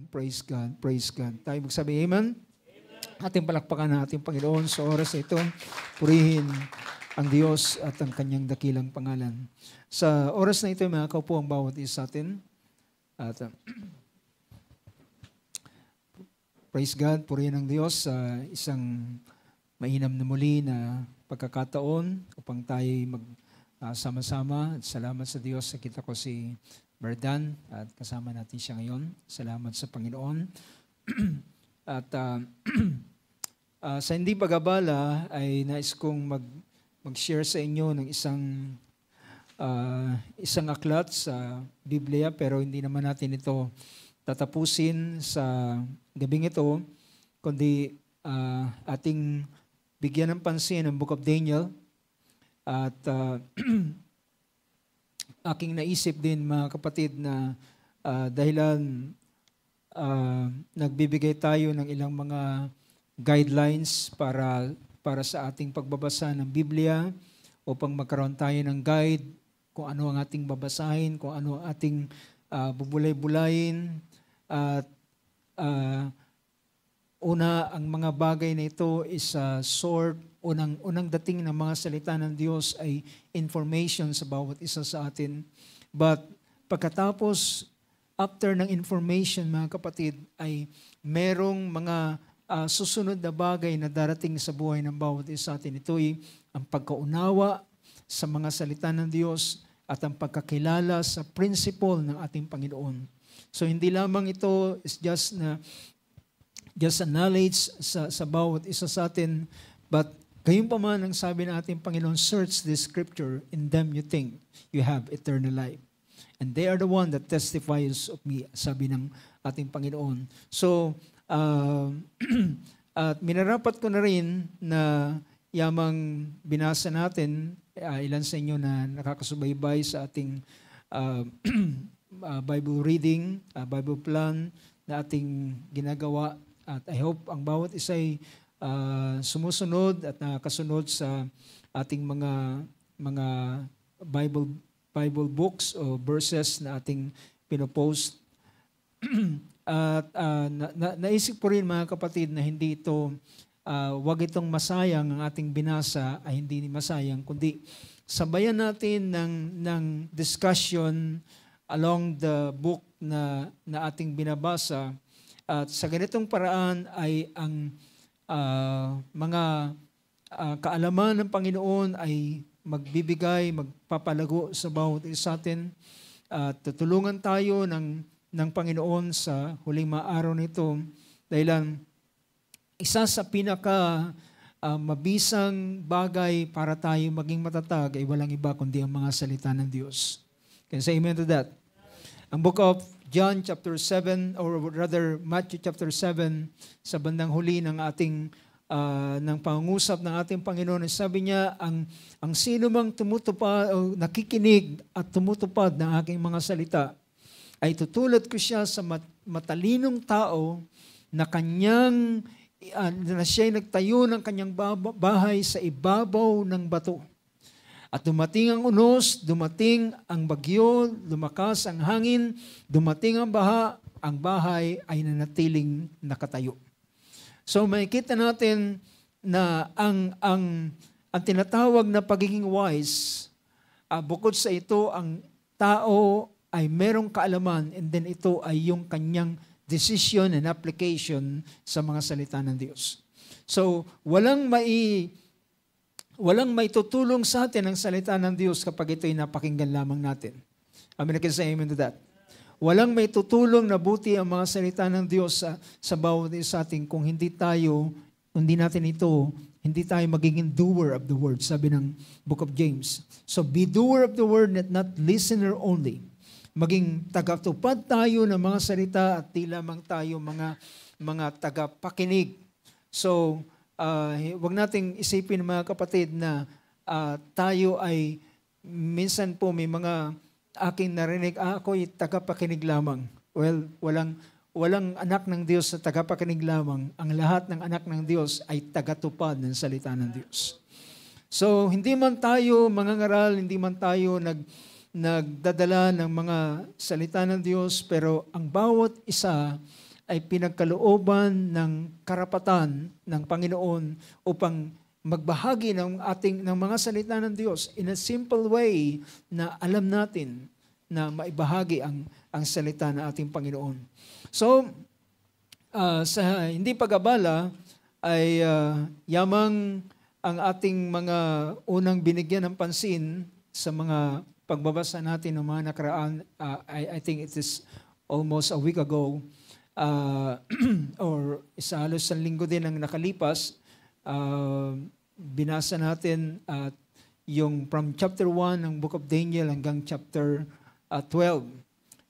Praise God. Praise God. Tayo magsabi, Amen? Ating palakpakan na ating Panginoon sa oras na ito. Purihin ang Diyos at ang Kanyang dakilang pangalan. Sa oras na ito, mga kaupo ang bawat isa sa atin. At praise God, purihin ang Diyos sa isang mainam na muli na pagkakataon upang tayo magsama-sama. Salamat sa Diyos. Nakita ko si Berdan at kasama natin siya ngayon. Salamat sa Panginoon. At sa hindi pag-abala ay nais kong mag-share sa inyo ng isang aklat sa Biblia, pero hindi naman natin ito tatapusin sa gabing ito, kundi ating bigyan ng pansin ang Book of Daniel. At aking naisip din, mga kapatid, na dahilan nagbibigay tayo ng ilang mga guidelines para sa ating pagbabasa ng Biblia upang magkaroon tayo ng guide kung ano ang ating babasahin, kung ano ang ating bubulay-bulayin. At una, ang mga bagay na ito is sword. Unang dating ng mga salita ng Diyos ay information sa bawat isa sa atin. But pagkatapos, after ng information, mga kapatid, ay merong mga susunod na bagay na darating sa buhay ng bawat isa sa atin. Ito ay ang pagkaunawa sa mga salita ng Diyos at ang pagkakilala sa principle ng ating Panginoon. So hindi lamang ito is just a knowledge sa bawat isa sa atin, but gayon pa man ang sabi ng ating Panginoon, search this scripture, in them you think you have eternal life. And they are the one that testifies of me, sabi ng ating Panginoon. So, at minarapat ko na rin na yamang binasa natin, ilan sa inyo na nakakasubaybay sa ating Bible reading, Bible plan na ating ginagawa. At I hope ang bawat isa'y sumusunod at nakasunod sa ating mga Bible books o verses na ating pinopost. At naisip ko rin, mga kapatid, na hindi ito, wag itong masayang ang ating binasa, ay hindi masayang, kundi sabayan natin ng discussion along the book na ating binabasa. At sa ganitong paraan ay ang mga kaalaman ng Panginoon ay magbibigay, magpapalago sa bawat isa sa atin. At tutulungan tayo ng Panginoon sa huling mga araw nito. Dahil isa sa pinaka mabisang bagay para tayo maging matatag ay walang iba kundi ang mga salita ng Diyos. Can you say amen to that? Ang book of John chapter 7, or rather Matthew chapter 7, sa bandang huli ng ating ng pangungusap ng ating Panginoon, sabi niya, ang sino mang tumutupad o nakikinig at tumutupad ng aking mga salita ay tutulad ko siya sa matalinong tao na siya'y nagtayo ng kanyang bahay sa ibabaw ng bato. At dumating ang unos, dumating ang bagyo, lumakas ang hangin, dumating ang baha, ang bahay ay nanatiling nakatayo. So makikita natin na ang tinatawag na pagiging wise, bukod sa ito, ang tao ay merong kaalaman, and then ito ay yung kanyang decision and application sa mga salita ng Diyos. So walang may tutulong sa atin ang salita ng Diyos kapag ito'y napakinggan lamang natin. Amen, can say amen to that. Walang may tutulong na buti ang mga salita ng Diyos sa bawat isa atin kung hindi tayo magiging doer of the word, sabi ng Book of James. So be doer of the word, not listener only. Maging tagatupad tayo ng mga salita at di lamang tayo mga tagapakinig. So, wag nating isipin, mga kapatid, na tayo ay minsan po may mga aking narinig, ako'y tagapakinig lamang. Well, walang anak ng Diyos na tagapakinig lamang. Ang lahat ng anak ng Diyos ay tagatupad ng salita ng Diyos. So, hindi man tayo mangangaral, hindi man tayo nagdadala ng mga salita ng Diyos, pero ang bawat isa ay pinagkalooban ng karapatan ng Panginoon upang magbahagi ng mga salita ng Diyos in a simple way na alam natin na maibahagi ang salita ng ating Panginoon. So, sa hindi pag-abala ay yamang ang ating mga unang binigyan ng pansin sa mga pagbabasa natin ng mga nakaraan. I think it is almost a week ago or halos isang linggo din ang nakalipas. Binasa natin yung from chapter 1 ng Book of Daniel hanggang chapter 12.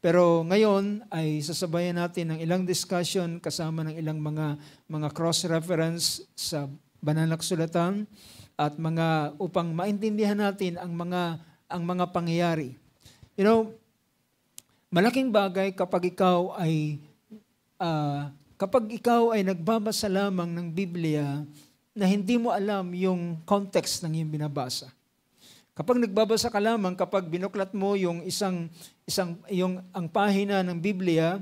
Pero ngayon ay sasabayan natin ng ilang discussion kasama ng ilang mga cross-reference sa banal na kasulatan at upang maintindihan natin ang mga pangyayari. You know, malaking bagay kapag ikaw ay nagbabasa lamang ng Biblia na hindi mo alam yung context ng iyong binabasa. Kapag nagbabasa ka lamang, kapag binuklat mo yung ang pahina ng Biblia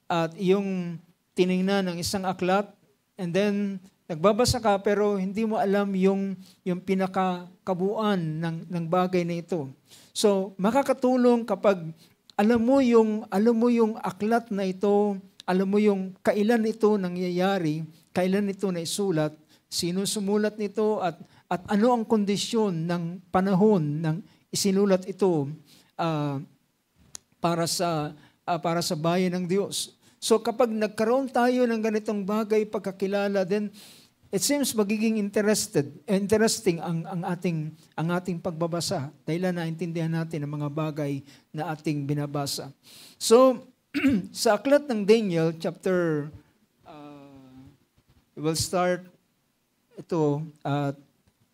at yung tiningnan ng isang aklat, and then nagbabasa ka pero hindi mo alam yung pinakakabuuan ng bagay na ito. So, makakatulong kapag alam mo yung aklat na ito, alam mo yung kailan ito nangyayari, kailan ito naisulat, sino sumulat nito at ano ang kondisyon ng panahon ng isinulat ito para sa bayan ng Diyos. So kapag nagkaroon tayo ng ganitong bagay pagkakilala, then it seems magiging interesting ang ating pagbabasa dahil naintindihan natin ang mga bagay na ating binabasa. So sa aklat ng Daniel chapter we'll start ito,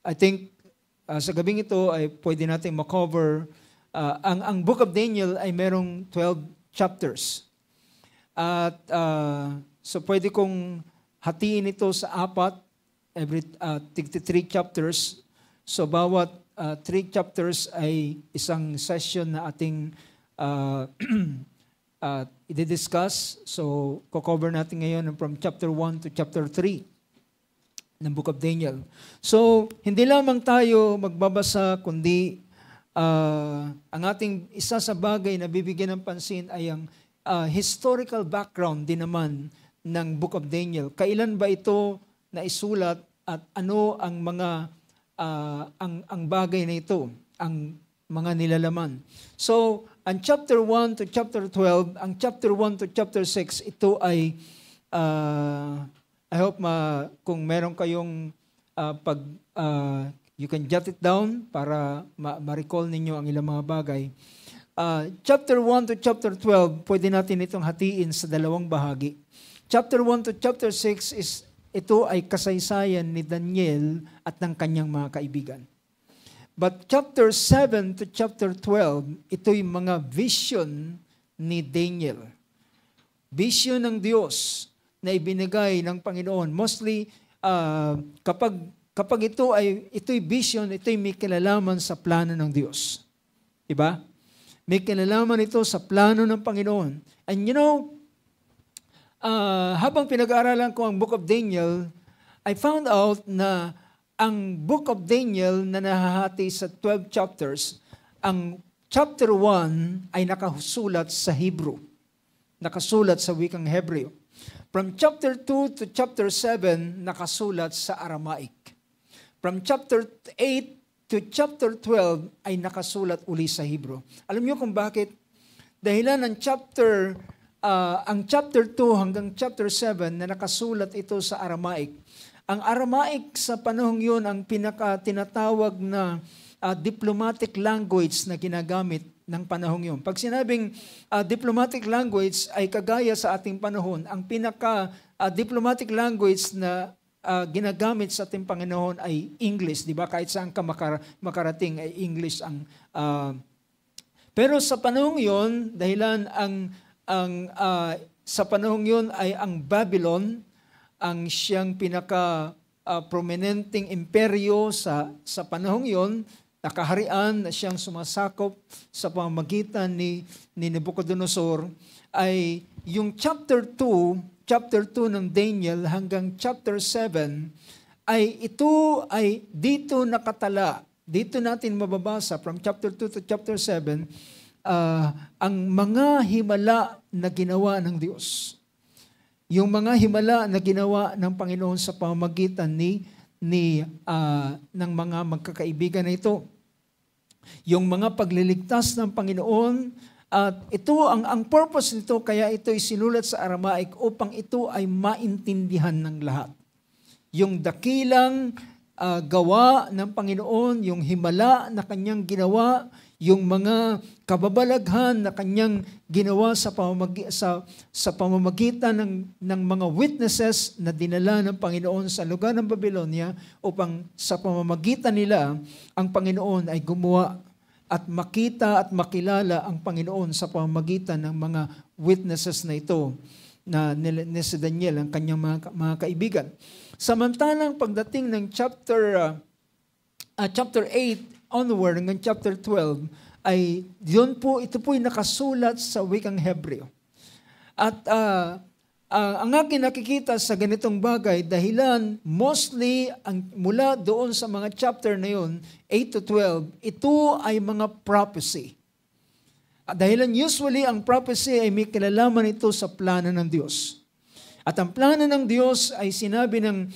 I think sa gabing ito ay pwede natin makover. Ang Book of Daniel ay merong 12 chapters. At so pwede kong hatiin ito sa 4, every 3 chapters. So bawat 3 chapters ay isang session na ating i-discuss. So ko-cover natin ngayon from chapter 1 to chapter 3. Ng Book of Daniel. So, hindi lamang tayo magbabasa, kundi ang ating isa sa bagay na bibigyan ng pansin ay ang historical background din naman ng Book of Daniel. Kailan ba ito naisulat at ano ang ang bagay na ito, ang mga nilalaman. So, ang chapter 1 to chapter 12, ang chapter 1 to chapter 6, ito ay I hope kung meron kayong you can jot it down para ma-recall ninyo ang ilang mga bagay. Chapter 1 to chapter 12, pwede natin itong hatiin sa dalawang bahagi. Chapter 1 to chapter 6 ito ay kasaysayan ni Daniel at ng kanyang mga kaibigan. But chapter 7 to chapter 12, ito'y mga vision ni Daniel. Vision ng Diyos na ibinigay ng Panginoon. Mostly, kapag ito'y vision, ito'y may kinalaman sa plano ng Diyos. Diba? May kinalaman ito sa plano ng Panginoon. And you know, habang pinag-aaralan ko ang Book of Daniel, I found out na ang Book of Daniel na nahahati sa 12 chapters, ang chapter 1 ay nakasulat sa Hebrew. Nakasulat sa wikang Hebreo. From chapter 2 to chapter 7, nakasulat sa Aramaic. From chapter 8 to chapter 12, ay nakasulat uli sa Hebrew. Alam niyo kung bakit? Dahilan ng ang chapter 2 hanggang chapter 7 na nakasulat ito sa Aramaic. Ang Aramaic sa panahong yun ang tinatawag na diplomatic language na ginagamit ng panahong yun. Pag sinabing diplomatic language ay kagaya sa ating panahon, ang pinaka-diplomatic language na ginagamit sa ating Panginoon ay English, di ba? Kahit saan ka makarating ay English ang pero sa panahong yun, dahilan sa panahong yun ay ang Babylon ang siyang pinaka-prominenteng imperyo sa panahong yun, nakaharian na siyang sumasakop sa pamamagitan ni Nebuchadnezzar, ay yung chapter 2 chapter 2 ng Daniel hanggang chapter 7, ay ito ay dito nakatala. Dito natin mababasa from chapter 2 to chapter 7, ang mga himala na ginawa ng Diyos. Yung mga himala na ginawa ng Panginoon sa pamamagitan ng mga magkakaibigan na ito. Yung mga pagliligtas ng Panginoon, at ito ang purpose nito, kaya ito ay sinulat sa Aramaic upang ito ay maintindihan ng lahat. Yung dakilang gawa ng Panginoon, yung himala na kanyang ginawa, yung mga kababalaghan na kanyang ginawa sa pamamagitan ng mga witnesses na dinala ng Panginoon sa lugar ng Babylonia upang sa pamamagitan nila ang Panginoon ay gumawa at makita at makilala ang Panginoon sa pamamagitan ng mga witnesses na ito na ni si Daniel, ang kanyang mga kaibigan. Samantalang pagdating ng chapter 8 onward hanggang chapter 12, ay ito po'y nakasulat sa wikang Hebreo. At ang aking nakikita sa ganitong bagay, dahilan mostly mula doon sa mga chapter na yun, 8 to 12, ito ay mga prophecy. At dahilan usually ang prophecy ay may kilalaman ito sa plano ng Diyos. At ang plano ng Diyos ay sinabi ng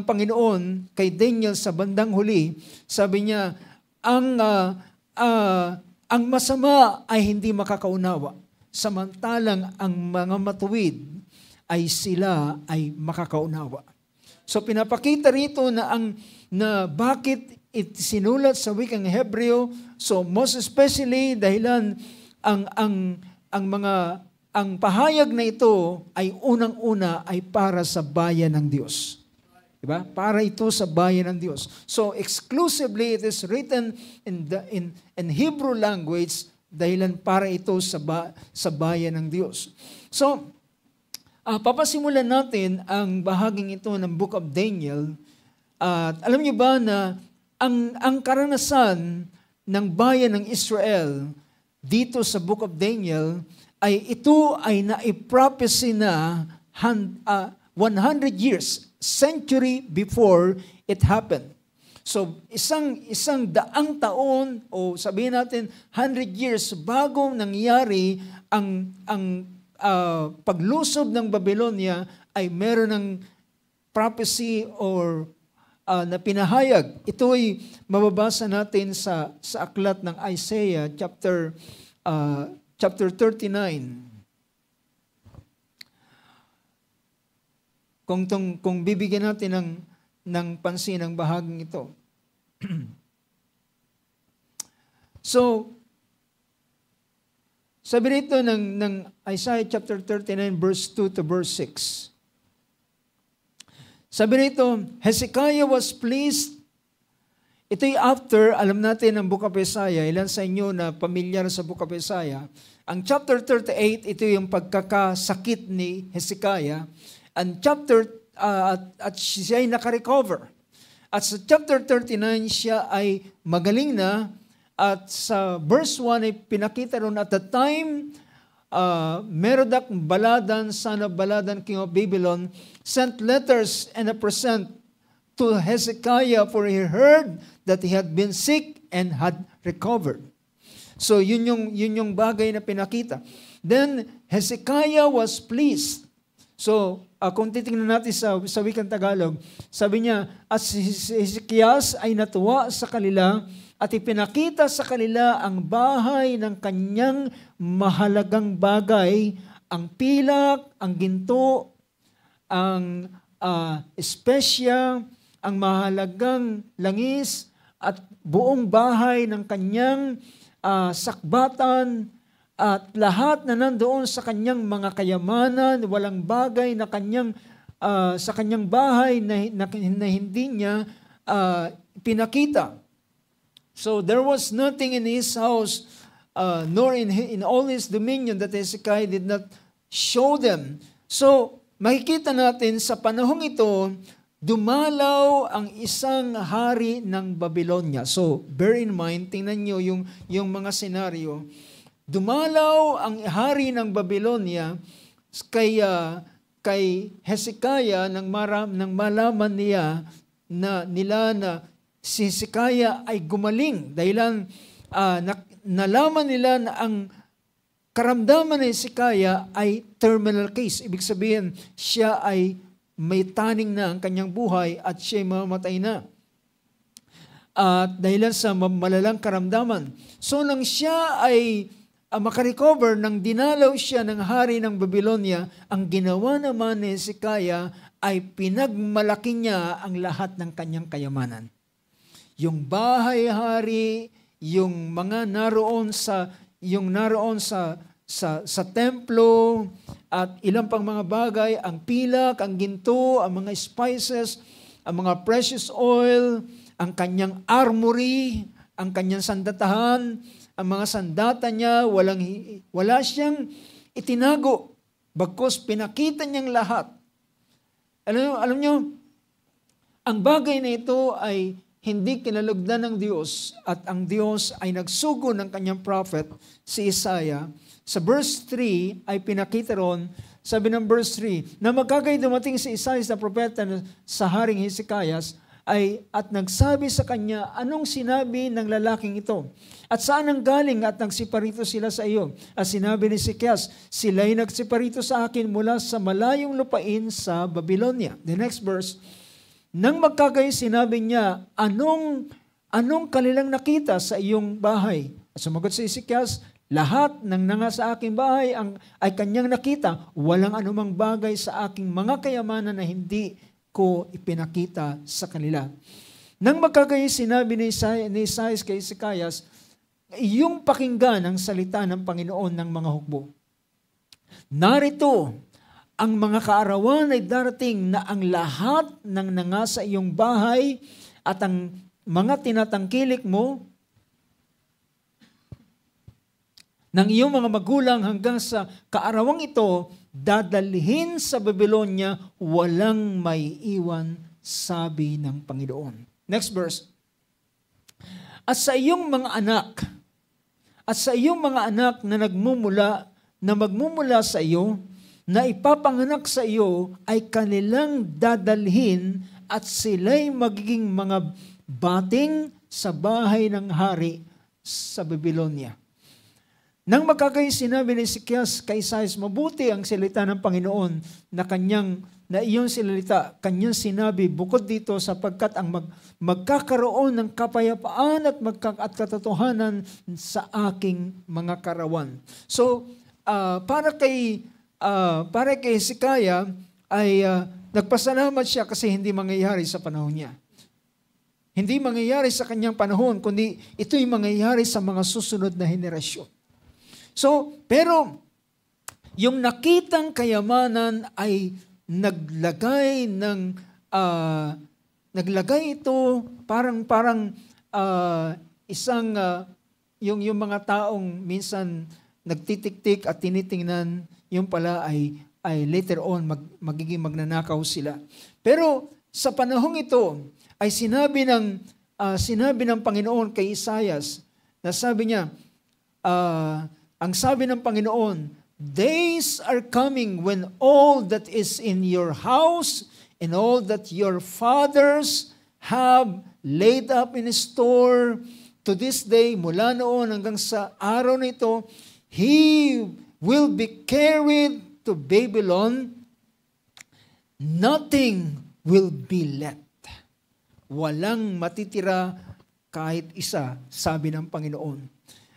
Panginoon kay Daniel sa bandang huli, sabi niya, ang masama ay hindi makakaunawa, samantalang ang mga matuwid ay sila ay makakaunawa. So pinapakita rito na bakit sinulat sa wikang Hebreo, so most especially dahilan ang pahayag na ito ay unang-una ay para sa bayan ng Diyos. Diba? Para ito sa bayan ng Diyos. So exclusively it is written in Hebrew language dahilan para ito sa bayan ng Diyos. So papasimulan natin ang bahaging ito ng Book of Daniel. At alam niyo ba na ang karanasan ng bayan ng Israel dito sa Book of Daniel ito ay na-prophecy na 100 years, century before it happened. So isang daang taon o sabihin natin 100 years bago nangyari ang paglusob ng Babylonia ay meron ng prophecy or na pinahayag. Ito ay mababasa natin sa aklat ng Isaiah chapter 39. Kung bibigyan natin ng pansin ang bahaging ito. So, sabi rito ng Isaiah chapter 39 verse 2 to verse 6. Sabi rito, Hezekiah was pleased. Ito'y after, alam natin ang Book of Isaiah, ilan sa inyo na pamilyar sa Book of Isaiah. Ang chapter 38, ito yung pagkakasakit ni Hezekiah. And at siya ay nakarecover. At sa chapter 39, siya ay magaling na. At sa verse 1 ay pinakita ron, at the time, Merodach Baladan, son of Baladan, king of Babylon, sent letters and a present to Hezekiah, for he heard that he had been sick and had recovered. So yun yung bagay na pinakita. Then Hezekiah was pleased. So kung titingnan natin sa wikang Tagalog, sabi niya, at si Hezekias ay natuwa sa kanila at ipinakita sa kanila ang bahay ng kanyang mahalagang bagay, ang pilak, ang ginto, ang espesya, ang mahalagang langis, at buong bahay ng kanyang sakbatan, at lahat na nandoon sa kanyang mga kayamanan, walang bagay na sa kanyang bahay na hindi niya pinakita. So there was nothing in his house, nor in all his dominion that Hezekiah did not show them. So makikita natin sa panahong ito, dumalaw ang isang hari ng Babylonia. So bear in mind, tingnan nyo yung mga senaryo. Dumalaw ang hari ng Babylonia kay kay Hezekiah nang malaman nila na si Hezekiah ay gumaling dahilan nalaman nila na ang karamdaman ni Hezekiah ay terminal case. Ibig sabihin, siya ay may taning na ang kanyang buhay at siya ay mamamatay na. At dahilan sa malalang karamdaman. So nang siya ay makarecover, nang dinalaw siya ng hari ng Babylonia, ang ginawa naman ni Hezekiah ay pinagmalaki niya ang lahat ng kanyang kayamanan. Yung bahay-hari, yung mga naroon sa templo at ilang pang mga bagay, ang pilak, ang ginto, ang mga spices, ang mga precious oil, ang kanyang armory, ang kanyang sandatahan, ang mga sandata niya, wala siyang itinago. Bagkus pinakita niyang lahat. Alam niyo, ang bagay na ito ay hindi kinalugdan ng Diyos at ang Diyos ay nagsugo ng kanyang prophet, si Isaiah. Sa verse 3 ay pinakita ron, sabi ng verse 3, na magkagay dumating si Isaiah na propeta sa haring Hezekiah at nagsabi sa kanya, anong sinabi ng lalaking ito? At saan ang galing at nagsiparito sila sa iyo? At sinabi ni Hezekiah, sila'y nagsiparito sa akin mula sa malayong lupain sa Babylonia. The next verse, nang magkagay sinabi niya, anong kanilang nakita sa iyong bahay? At sumagot si Hezekiah, lahat ng nanga sa aking bahay ay kanyang nakita, walang anumang bagay sa aking mga kayamanan na hindi ko ipinakita sa kanila. Nang magkagay sinabi ni Isaiah kay Hezekiah, iyong pakinggan ang salita ng Panginoon ng mga hukbo. Narito, ang mga kaarawan ay darating na ang lahat ng nanga sa iyong bahay at ang mga tinatangkilik mo ng iyong mga magulang hanggang sa kaarawang ito, dadalhin sa Babylonia, walang may iwan, sabi ng Panginoon. Next verse. At sa iyong mga anak na magmumula sa iyo, na ipapanganak sa iyo, ay kanilang dadalhin at sila'y magiging mga bating sa bahay ng hari sa Babylonia. Nang magkagay sinabi ni Hezekiah kay Isaiah, mabuti ang salita ng Panginoon na iyong salita, kanyang sinabi, bukod dito sapagkat ang magkakaroon ng kapayapaan at katotohanan sa aking mga karawan. So, para kay Hezekiah ay nagpasalamat siya kasi hindi mangyayari sa panahon niya. Hindi mangyayari sa kanyang panahon, kundi ito'y mangyayari sa mga susunod na henerasyon. So, pero yung nakitang kayamanan ay naglagay ito parang isang yung mga taong minsan nagtitik-tik at tinitingnan, yung pala ay later on magiging magnanakaw sila. Pero sa panahong ito ay sinabi ng Panginoon kay Isaiah na sabi niya, ang sabi ng Panginoon, days are coming when all that is in your house and all that your fathers have laid up in store to this day, mula noon hanggang sa araw na ito, he will be carried to Babylon, nothing will be left. Walang matitira kahit isa, sabi ng Panginoon.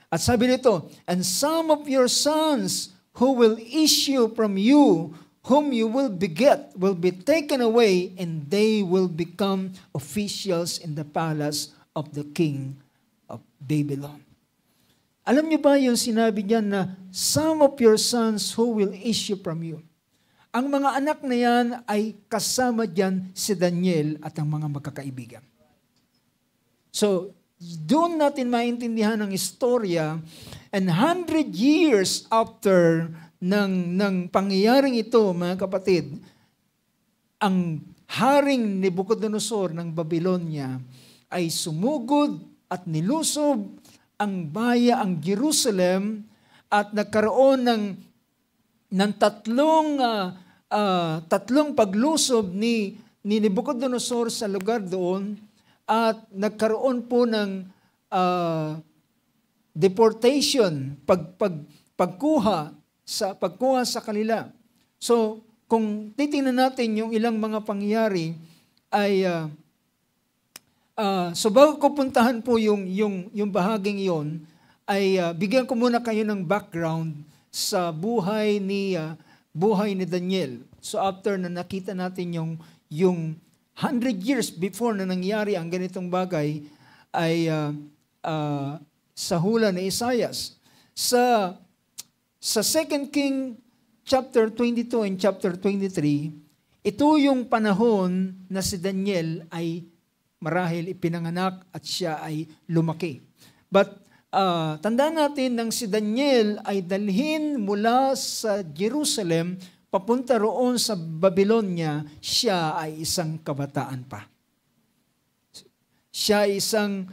At sabi nito, and some of your sons who will issue from you, whom you will beget, will be taken away, and they will become officials in the palace of the king of Babylon. Alam niyo ba yung sinabi niya na some of your sons who will issue from you? Ang mga anak na yan ay kasama diyan si Daniel at ang mga magkakaibigan. So, doon natin maintindihan ang istorya, and 100 years after ng pangyayaring ito, mga kapatid, ang haring Nebuchadnezzar ng Babylonia ay sumugod at nilusob ang Jerusalem at nagkaroon ng tatlong tatlong paglusob ni Nebuchadnezzar sa lugar doon at nagkaroon po ng deportation, pagkuha sa kanila. So, kung titingnan natin yung ilang mga pangyayari ay so bago ko puntahan po yung bahaging yon ay bigyan ko muna kayo ng background sa buhay ni Daniel. So after na nakita natin yung 100 years before na nangyari ang ganitong bagay ay sa hula ni Isaias. Sa 2 King chapter 22 and chapter 23, ito yung panahon na si Daniel ay marahil ipinanganak at siya ay lumaki. But tandaan natin nang si Daniel ay dalhin mula sa Jerusalem papunta roon sa Babylonia, siya ay isang kabataan pa. Siya ay isang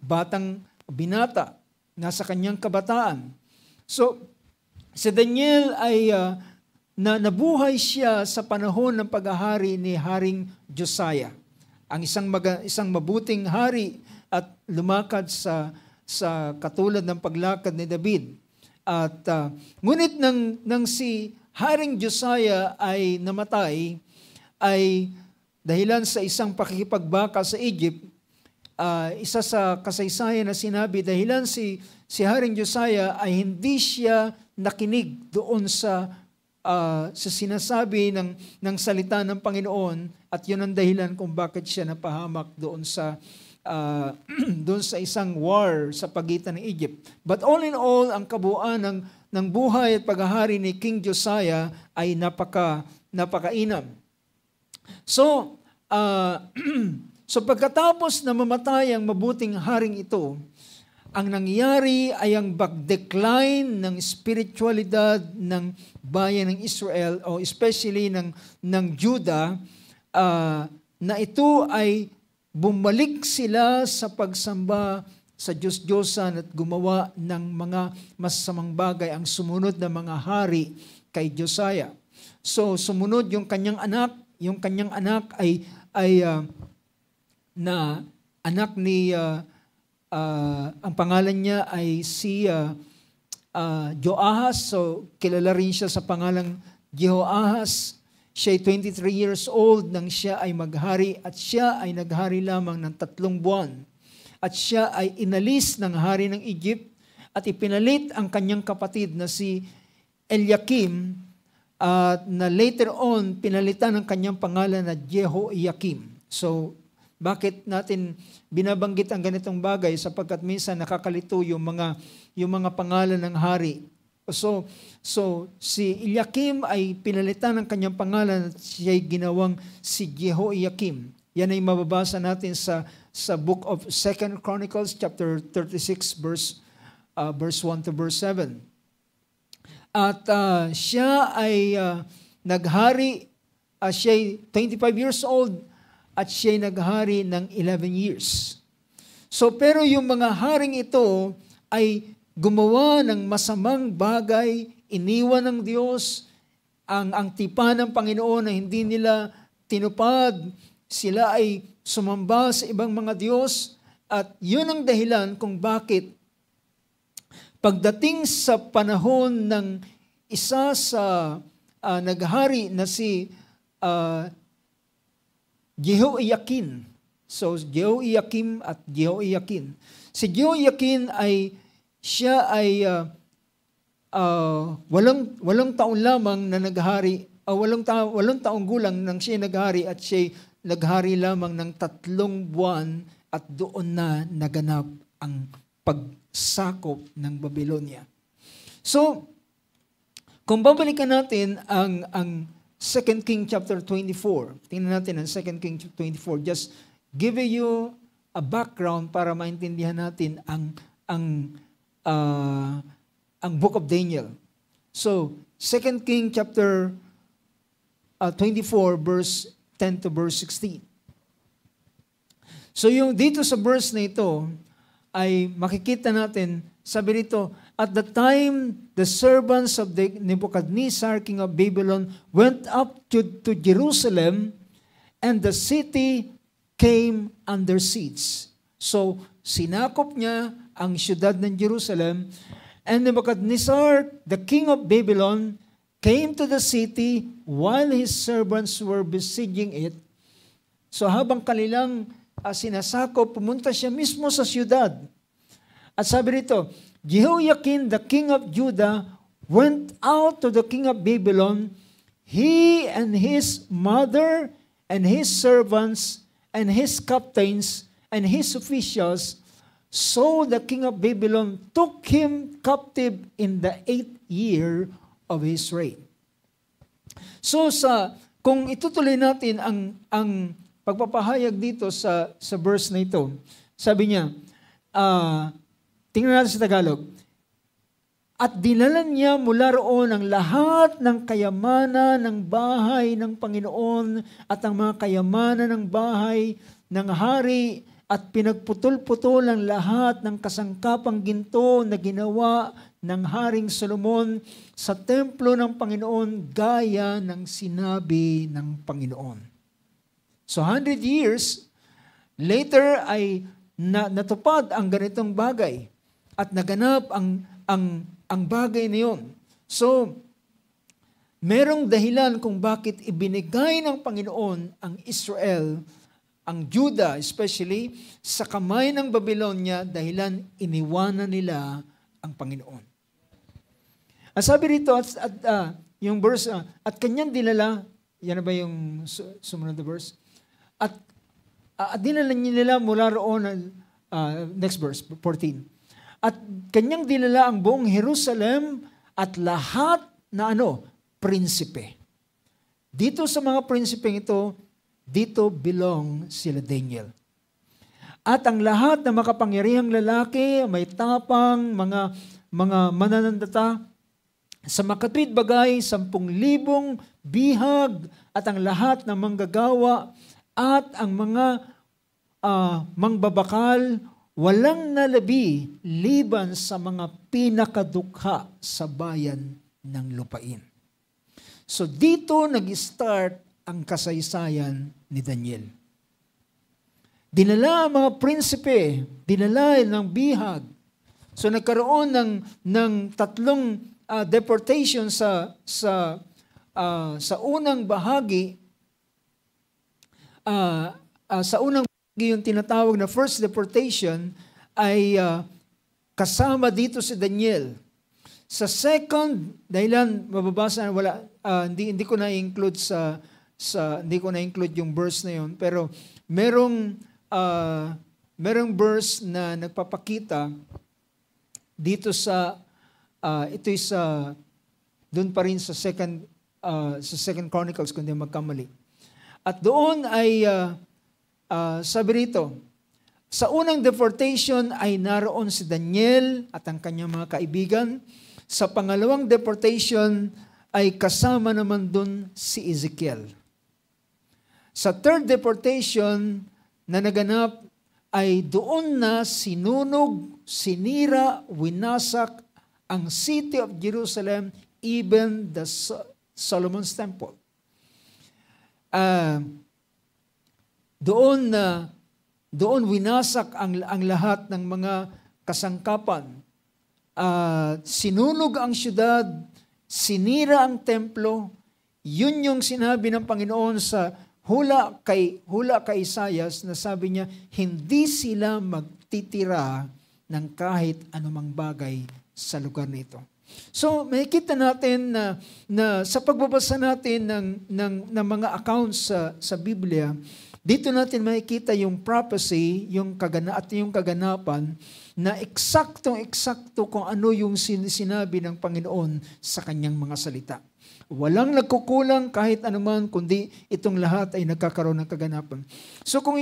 batang binata, nasa kanyang kabataan. So, si Daniel ay nabuhay siya sa panahon ng paghahari ni Haring Josiah. Ang isang mabuting hari at lumakad sa katulad ng paglakad ni David. At ngunit nang si Haring Josiah ay namatay, ay dahilan sa isang pakikipagbaka sa Egypt, isa sa kasaysayan na sinabi, dahilan si Haring Josiah ay hindi siya nakinig doon sa sinasabi ng salita ng Panginoon, at yun ang dahilan kung bakit siya napahamak doon sa isang war sa pagitan ng Egypt. But all in all, ang kabuuan ng buhay at paghahari ni King Josiah ay napakainam. So, so pagkatapos na mamatay ang mabuting haring ito, ang nangyari ay ang back-decline ng spiritualidad ng bayan ng Israel, o especially ng Judah, na ito ay bumalik sila sa pagsamba sa Diyos-Diyosan at gumawa ng mga masasamang bagay, ang sumunod na mga hari kay Josiah. So sumunod yung kanyang anak ay na anak ni ang pangalan niya ay si Joahaz. So kilala rin siya sa pangalang Jehoahaz. Siya ay 23 years old nang siya ay maghari, at siya ay naghari lamang ng 3 buwan. At siya ay inalis ng hari ng Egypt at ipinalit ang kanyang kapatid na si Eliakim, at na later on pinalitan ng kanyang pangalan na Jehoiakim. So bakit natin binabanggit ang ganitong bagay? Sapagkat minsan nakakalito yung mga pangalan ng hari. So si Eliakim ay pinalitan ng kanyang pangalan at siya'y ginawang si Jehoiakim. Yan ay mababasa natin sa book of 2 Chronicles chapter 36 verse 1 to verse 7. At siya ay naghari, siya'y 25 years old at siya'y naghari ng 11 years. So pero yung mga haring ito ay gumawa ng masamang bagay, iniwan ng Diyos ang tipan ng Panginoon na hindi nila tinupad. Sila ay sumamba sa ibang mga Diyos, at yun ang dahilan kung bakit pagdating sa panahon ng isa sa naghari na si Jehoiakim. So Jehoiakim at Jehoiakim. Si Jehoiakim siya ay walong taon lamang na naghari, walong taong gulang nang siya naghari, at siya naghari lamang ng 3 buwan, at doon na naganap ang pagsakop ng Babylonia. So, kung babalikan natin ang 2 King chapter 24, tingnan natin ang 2 King 24, just give you a background para maintindihan natin ang book of Daniel. So, 2 King chapter 24 verse 10 to verse 16. So yung dito sa verse na ito ay makikita natin, sabi nito, At the time, the servants of the Nebuchadnezzar, king of Babylon, went up to Jerusalem, and the city came under siege. So, sinakop niya ang siyudad ng Jerusalem, and Nebuchadnezzar, the king of Babylon, came to the city while his servants were besieging it. So habang kanilang sinasakop, pumunta siya mismo sa siyudad. At sabi rito, Jehoiakim, the king of Judah, went out to the king of Babylon, he and his mother and his servants and his captains and his officials. So the king of Babylon took him captive in the 8th year of his reign. So kung itutuloy natin ang pagpapahayag dito sa verse na ito, sabi niya, tingnan natin sa Tagalog, at dinala niya mula roon ang lahat ng kayamanan ng bahay ng Panginoon at ang mga kayamanan ng bahay ng hari at pinagputol-putol ang lahat ng kasangkapang ginto na ginawa ng Haring Solomon sa templo ng Panginoon gaya ng sinabi ng Panginoon. So 100 years later ay natupad ang ganitong bagay at naganap ang bagay na yun. So, merong dahilan kung bakit ibinigay ng Panginoon ang Israel, ang Judah especially, sa kamay ng Babylonia dahilan iniwanan nila ang Panginoon. At sabi rito, yung verse, at kanyang dinala, yan na ba yung sumunod na verse? At dinala nila mula roon, next verse, 14. At kanyang dinala ang buong Jerusalem at lahat na prinsipe. Dito sa mga prinsipeng ito, dito belong sila Daniel. At ang lahat na makapangyarihang lalaki, may tapang, mga mananandata, sa makatwid bagay, 10,000 bihag, at ang lahat ng manggagawa, at ang mga mangbabakal, walang nalabi liban sa mga pinakadukha sa bayan ng lupain. So dito nag-start ang kasaysayan ni Daniel. Dinala ang mga prinsipe, dinala ng bihag. So nagkaroon ng 3 deportation sa unang bahagi. Sa unang yung tinatawag na first deportation ay kasama dito si Daniel. Sa second, dahilan mababasa hindi ko na-include hindi ko na-include yung verse na yun, pero merong verse na nagpapakita dito ito sa doon pa rin sa second Chronicles kung di magkamali. At doon ay sabi rito, sa unang deportation ay naroon si Daniel at ang kanyang mga kaibigan. Sa pangalawang deportation ay kasama naman doon si Ezekiel. Sa third deportation na naganap ay doon na sinunog, sinira, winasak ang city of Jerusalem, even the Solomon's Temple. Doon winasak ang lahat ng mga kasangkapan. Sinunog ang syudad, sinira ang templo. Yun yung sinabi ng Panginoon sa hula kay Isaias na sabi niya, hindi sila magtitira ng kahit anumang bagay sa lugar nito. So, makikita natin na sa pagbabasa natin ng mga accounts sa Biblia, dito natin makikita yung prophecy, yung kaganapan na eksaktong-eksakto kung ano yung sinabi ng Panginoon sa kanyang mga salita. Walang nagkukulang kahit anuman, kundi itong lahat ay nagkakaroon ng kaganapan. So kung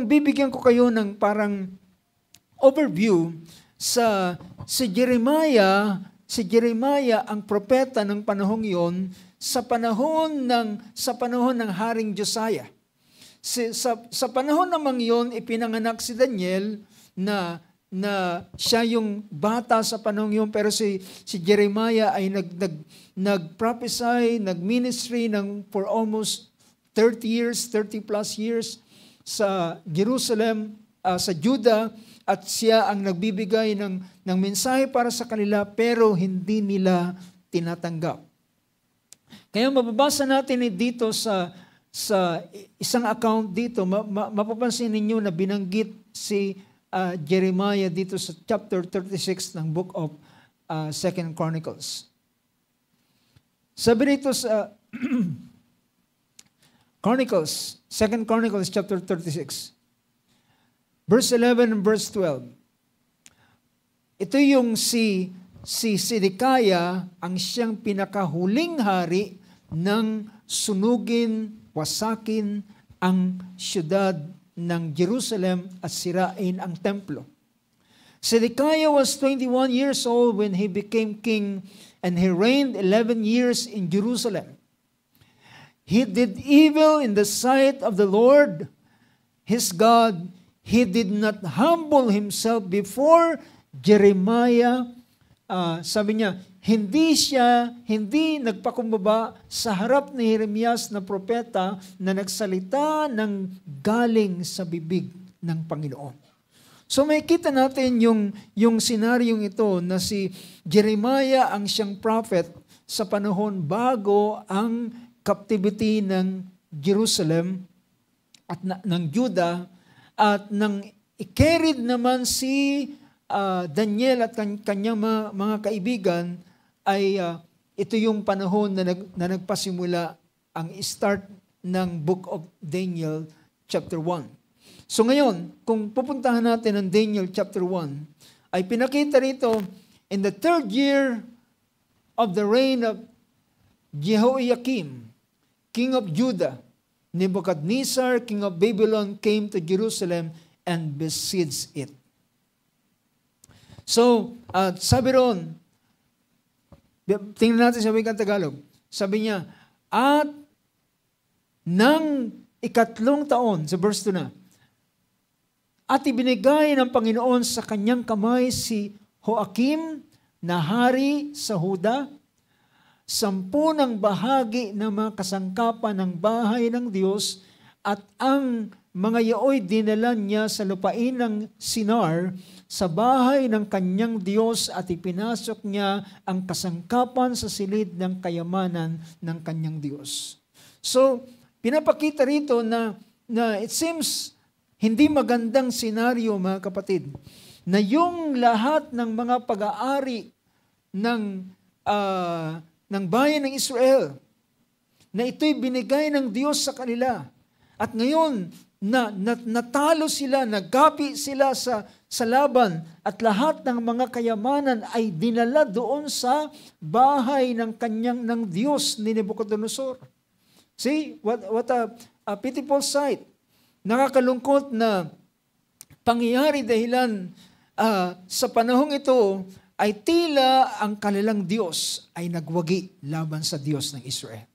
bibigyan ko kayo ng parang overview si Jeremiah ang propeta ng panahong iyon sa panahon ng Haring Josiah. Sa panahon namang iyon, ipinanganak si Daniel na na siya yung bata sa panahon yun, pero si Jeremiah ay nag-prophesy, nag-ministry for almost 30 years, 30 plus years sa Jerusalem, sa Judah, at siya ang nagbibigay ng mensahe para sa kanila, pero hindi nila tinatanggap. Kaya mababasa natin dito sa isang account dito, mapapansin ninyo na binanggit si Jeremiah dito sa chapter 36 ng book of 2 Chronicles. Sabi dito sa Chronicles, 2 Chronicles chapter 36, verse 11 and verse 12. Ito yung si Zedekiah ang siyang pinakahuling hari ng sunugin, wasakin ang siyudad ng Jerusalem at sirain ang templo. Zedekiah was 21 years old when he became king, and he reigned 11 years in Jerusalem. He did evil in the sight of the Lord, his God. He did not humble himself before Jeremiah. Sabi niya, hindi nagpakumbaba sa harap ni Jeremias na propeta na nagsalita ng galing sa bibig ng Panginoon. So may kita natin yung senaryong ito na si Jeremiah ang siyang prophet sa panahon bago ang captivity ng Jerusalem at ng Judah, at nang i-carried naman si Daniel at kanyang mga kaibigan, ay ito yung panahon na nagpasimula ang start ng Book of Daniel chapter 1. So ngayon, kung pupuntahan natin ang Daniel chapter 1, ay pinakita rito, in the 3rd year of the reign of Jehoiakim, king of Judah, Nebuchadnezzar, king of Babylon, came to Jerusalem and besieged it. So, sabi ron, tingnan natin sa wikang Tagalog, sabi niya, at nang ikatlong taon, sa verse 2 na, at ibinigay ng Panginoon sa kanyang kamay si Joachim na hari sa Huda, 10 bahagi ng mga kasangkapan ng bahay ng Diyos, at ang mga yaoy dinala niya sa lupain ng Sinar sa bahay ng kanyang Diyos, at ipinasok niya ang kasangkapan sa silid ng kayamanan ng kanyang Diyos. So, pinapakita rito na it seems hindi magandang senaryo, mga kapatid, na yung lahat ng mga pag-aari ng bayan ng Israel, na ito'y binigay ng Diyos sa kanila. At ngayon, natalo sila, nagkapi sila sa laban, at lahat ng mga kayamanan ay dinala doon sa bahay ng Diyos ni Nebuchadnezzar. See, what a pitiful sight. Nakakalungkot na pangyayari dahilan sa panahong ito ay tila ang kanilang Diyos ay nagwagi laban sa Diyos ng Israel.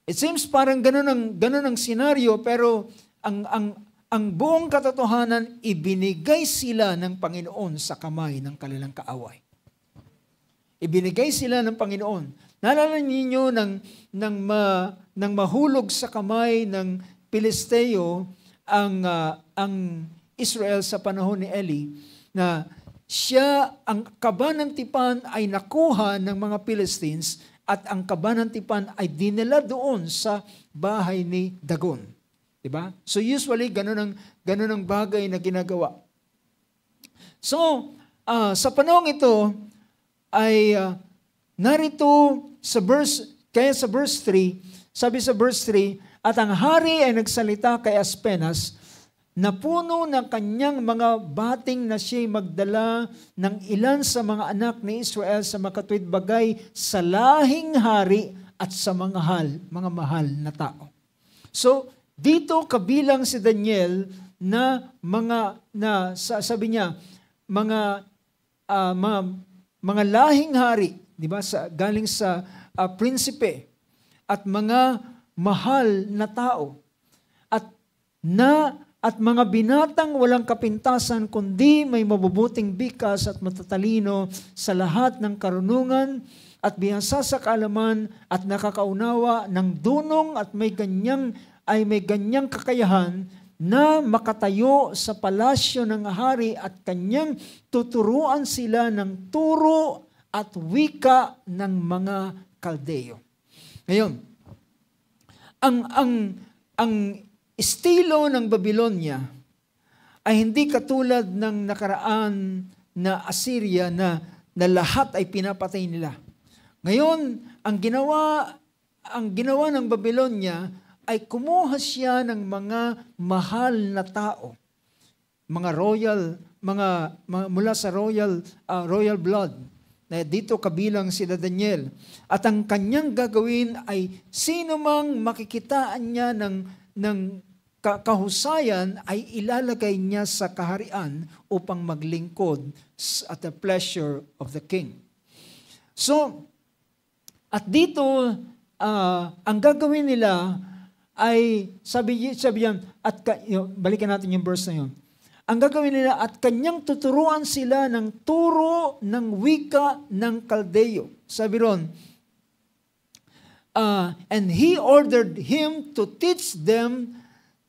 It seems parang ganun ang senaryo, pero ang buong katotohanan, ibinigay sila ng Panginoon sa kamay ng kanilang kaaway. Ibinigay sila ng Panginoon. Naalala ninyo nang mahulog sa kamay ng Pilisteo ang Israel sa panahon ni Eli, na ang kaba ng tipan ay nakuha ng mga Philistines, at ang kaba ng tipan ay dinala doon sa bahay ni Dagon. Diba? So usually, ganun ang bagay na ginagawa. So, sa panahon ito, ay narito sa verse 3, sabi sa verse 3, at ang hari ay nagsalita kay Aspenas, na puno ng kanyang mga bating na siya'y magdala ng ilan sa mga anak ni Israel sa makatuwid bagay sa lahing hari at sa mga mahal na tao. So, dito kabilang si Daniel na sabi niya, mga lahing hari, di ba? Galing sa prinsipe, at mga mahal na tao, at na at mga binatang walang kapintasan, kundi may mabubuting bikas at matatalino sa lahat ng karunungan at bihasa sa kaalaman at nakakaunawa ng dunong at may ganyang kakayahan na makatayo sa palasyo ng hari at kanyang tuturuan sila ng turo at wika ng mga Kaldeo. Ngayon, ang estilo ng Babylonia ay hindi katulad ng nakaraan na Assyria na lahat ay pinapatay nila. Ngayon, ang ginawa ng Babylonia ay kumuha siya ng mga mahal na tao, mga mula sa royal blood. Na dito kabilang sila Daniel. At ang kanyang gagawin ay sino mang makikitaan niya ng kahusayan ay ilalagay niya sa kaharian upang maglingkod at the pleasure of the king. So, at dito, ang gagawin nila ay, sabi yan, balikan natin yung verse na yun. Ang gagawin nila, at kanyang tuturuan sila ng turo ng wika ng Kaldeo. Sabi ron, and he ordered him to teach them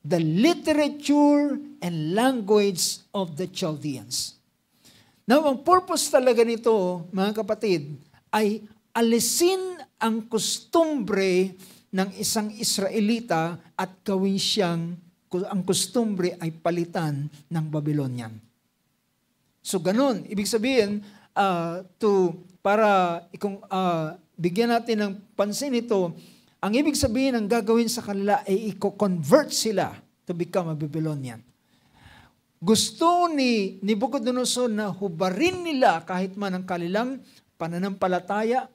the literature and language of the Chaldeans. Now, ang purpose talaga nito, mga kapatid, ay alisin ang kostumbre ng isang Israelita at gawin siyang, ang kostumbre ay palitan ng Babylonian. So ganun, ibig sabihin, bigyan natin ng pansin ito, ang ibig sabihin ng gagawin sa kanila ay i-convert sila to become a Babylonian. Gusto ni Nabucodonosor na hubarin nila kahit man ang kanilang pananampalataya,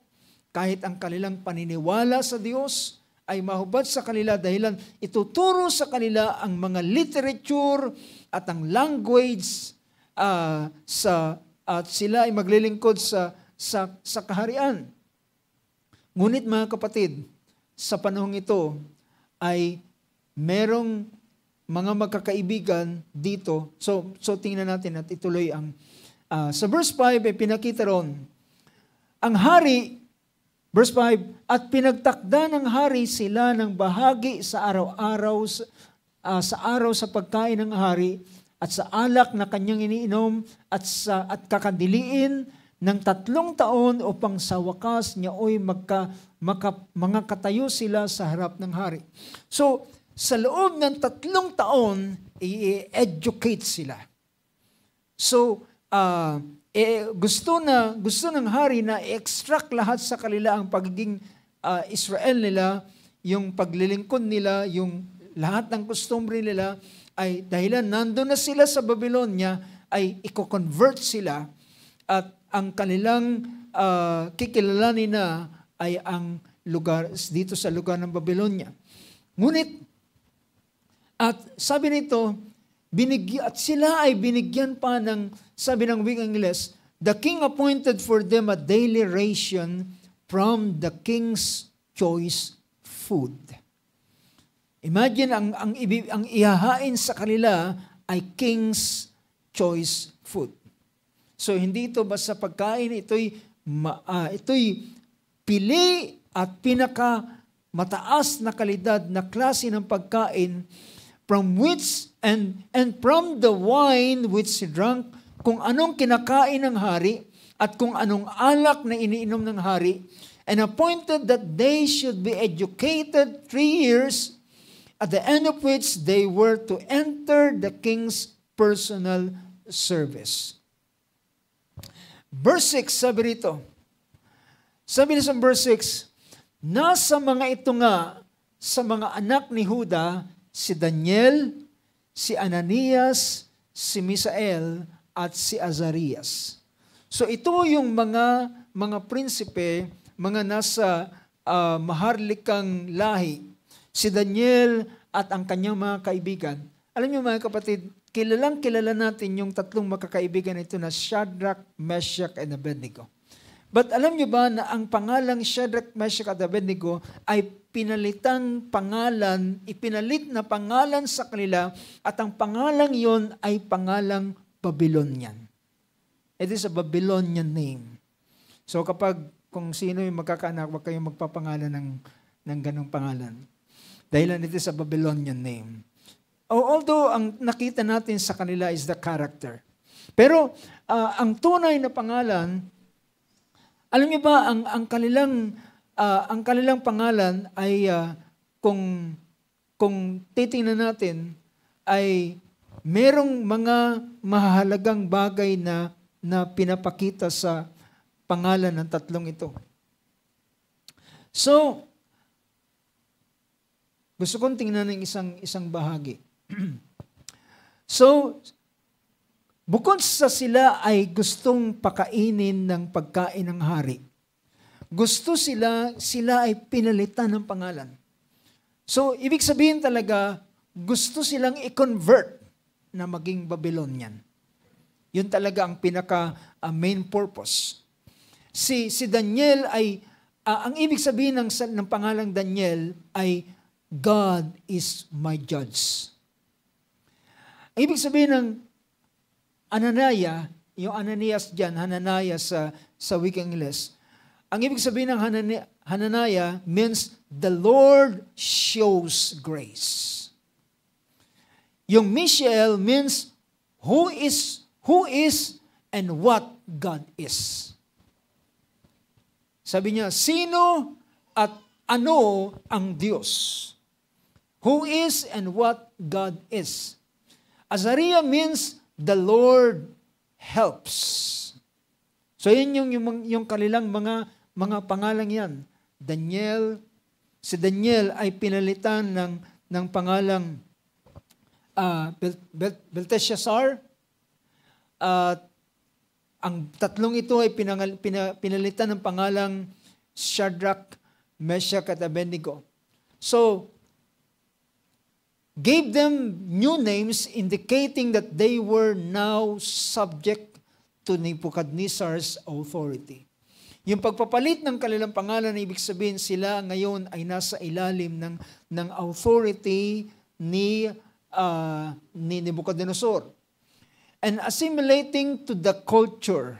kahit ang kanilang paniniwala sa Diyos, ay mahubad sa kanila dahilan ituturo sa kanila ang mga literature at ang language at sila ay maglilingkod sa kaharian. Ngunit mga kapatid, sa panahong ito ay merong mga magkakaibigan dito. So tingnan natin at ituloy ang sa verse 5 ay pinakita ron. Ang hari, verse 5, at pinagtakda ng hari sila ng bahagi sa araw-araw sa araw sa pagkain ng hari at sa alak na kanyang iniinom at kakadiliin ng 3 taon upang sa wakas niya mga katayo sila sa harap ng hari. So, sa loob ng 3 taon, i-educate sila. So, gusto ng hari na i-extract lahat sa kanila ang pagiging Israel nila, yung paglilingkod nila, yung lahat ng kostumbre nila, ay dahilan nandun na sila sa Babylonia, ay i-convert sila at ang kanilang kikilalanin na ay ang lugar, dito sa lugar ng Babylonia. Ngunit, at sabi nito, at sila ay binigyan pa ng, sabi ng wikang Ingles, the king appointed for them a daily ration from the king's choice food. Imagine, ang ihahain sa kanila ay king's choice food. So, hindi ito basta pagkain, ito'y pili at pinaka mataas na kalidad na klase ng pagkain from which and from the wine which he drank, kung anong kinakain ng hari at kung anong alak na iniinom ng hari, and appointed that they should be educated 3 years, at the end of which they were to enter the king's personal service. Verse 6, sabi rito, sabi niya sa verse 6, nasa mga ito nga, sa mga anak ni Juda, si Daniel, si Ananias, si Misael, at si Azarias. So ito yung mga prinsipe, mga nasa maharlikang lahi, si Daniel at ang kanyang mga kaibigan. Alam niyo mga kapatid, kilala natin yung 3 magkakaibigan ito na Shadrach, Meshach, and Abednego. But alam niyo ba na ang pangalang Shadrach, Meshach at Abednego ay pinalitan pangalan, ipinalit na pangalan sa kanila at ang pangalang yon ay pangalang Babylonian. It is a Babylonian name. So kung sino yung magkakaanak, huwag kayong magpapangalan ng ganong pangalan. Dahil it is a Babylonian name. Although ang nakita natin sa kanila is the character. Pero ang tunay na pangalan, alam niyo ba, ang kanilang pangalan ay kung titingnan natin ay merong mga mahalagang bagay na pinapakita sa pangalan ng tatlong ito. So, gusto kong tingnan ng isang bahagi. So, bukod sa sila ay gustong pakainin ng pagkain ng hari, gusto sila ay pinalitan ng pangalan. So, ibig sabihin talaga, gusto silang i-convert na maging Babylonian. Yun talaga ang pinaka main purpose. Si Daniel ay, ang ibig sabihin ng pangalang Daniel ay, God is my judge. Ang ibig sabihin ng Ananias, yung Ananias dyan, Hananias sa wikang Ingles, ang ibig sabihin ng Hananiah means the Lord shows grace. Yung Mishael means who is and what God is. Sabi niya, sino at ano ang Diyos? Who is and what God is. Azariah means the Lord helps. So yun yung kanilang mga pangalang yan. Si Daniel ay pinalitan ng pangalang Belteshazzar. Ang tatlong ito ay pinalitan ng pangalang Shadrach, Meshach at Abednego. So, gave them new names indicating that they were now subject to Nebuchadnezzar's authority. Yung pagpapalit ng kanilang pangalan, ibig sabihin sila ngayon ay nasa ilalim ng authority ni Nebuchadnezzar. And assimilating to the culture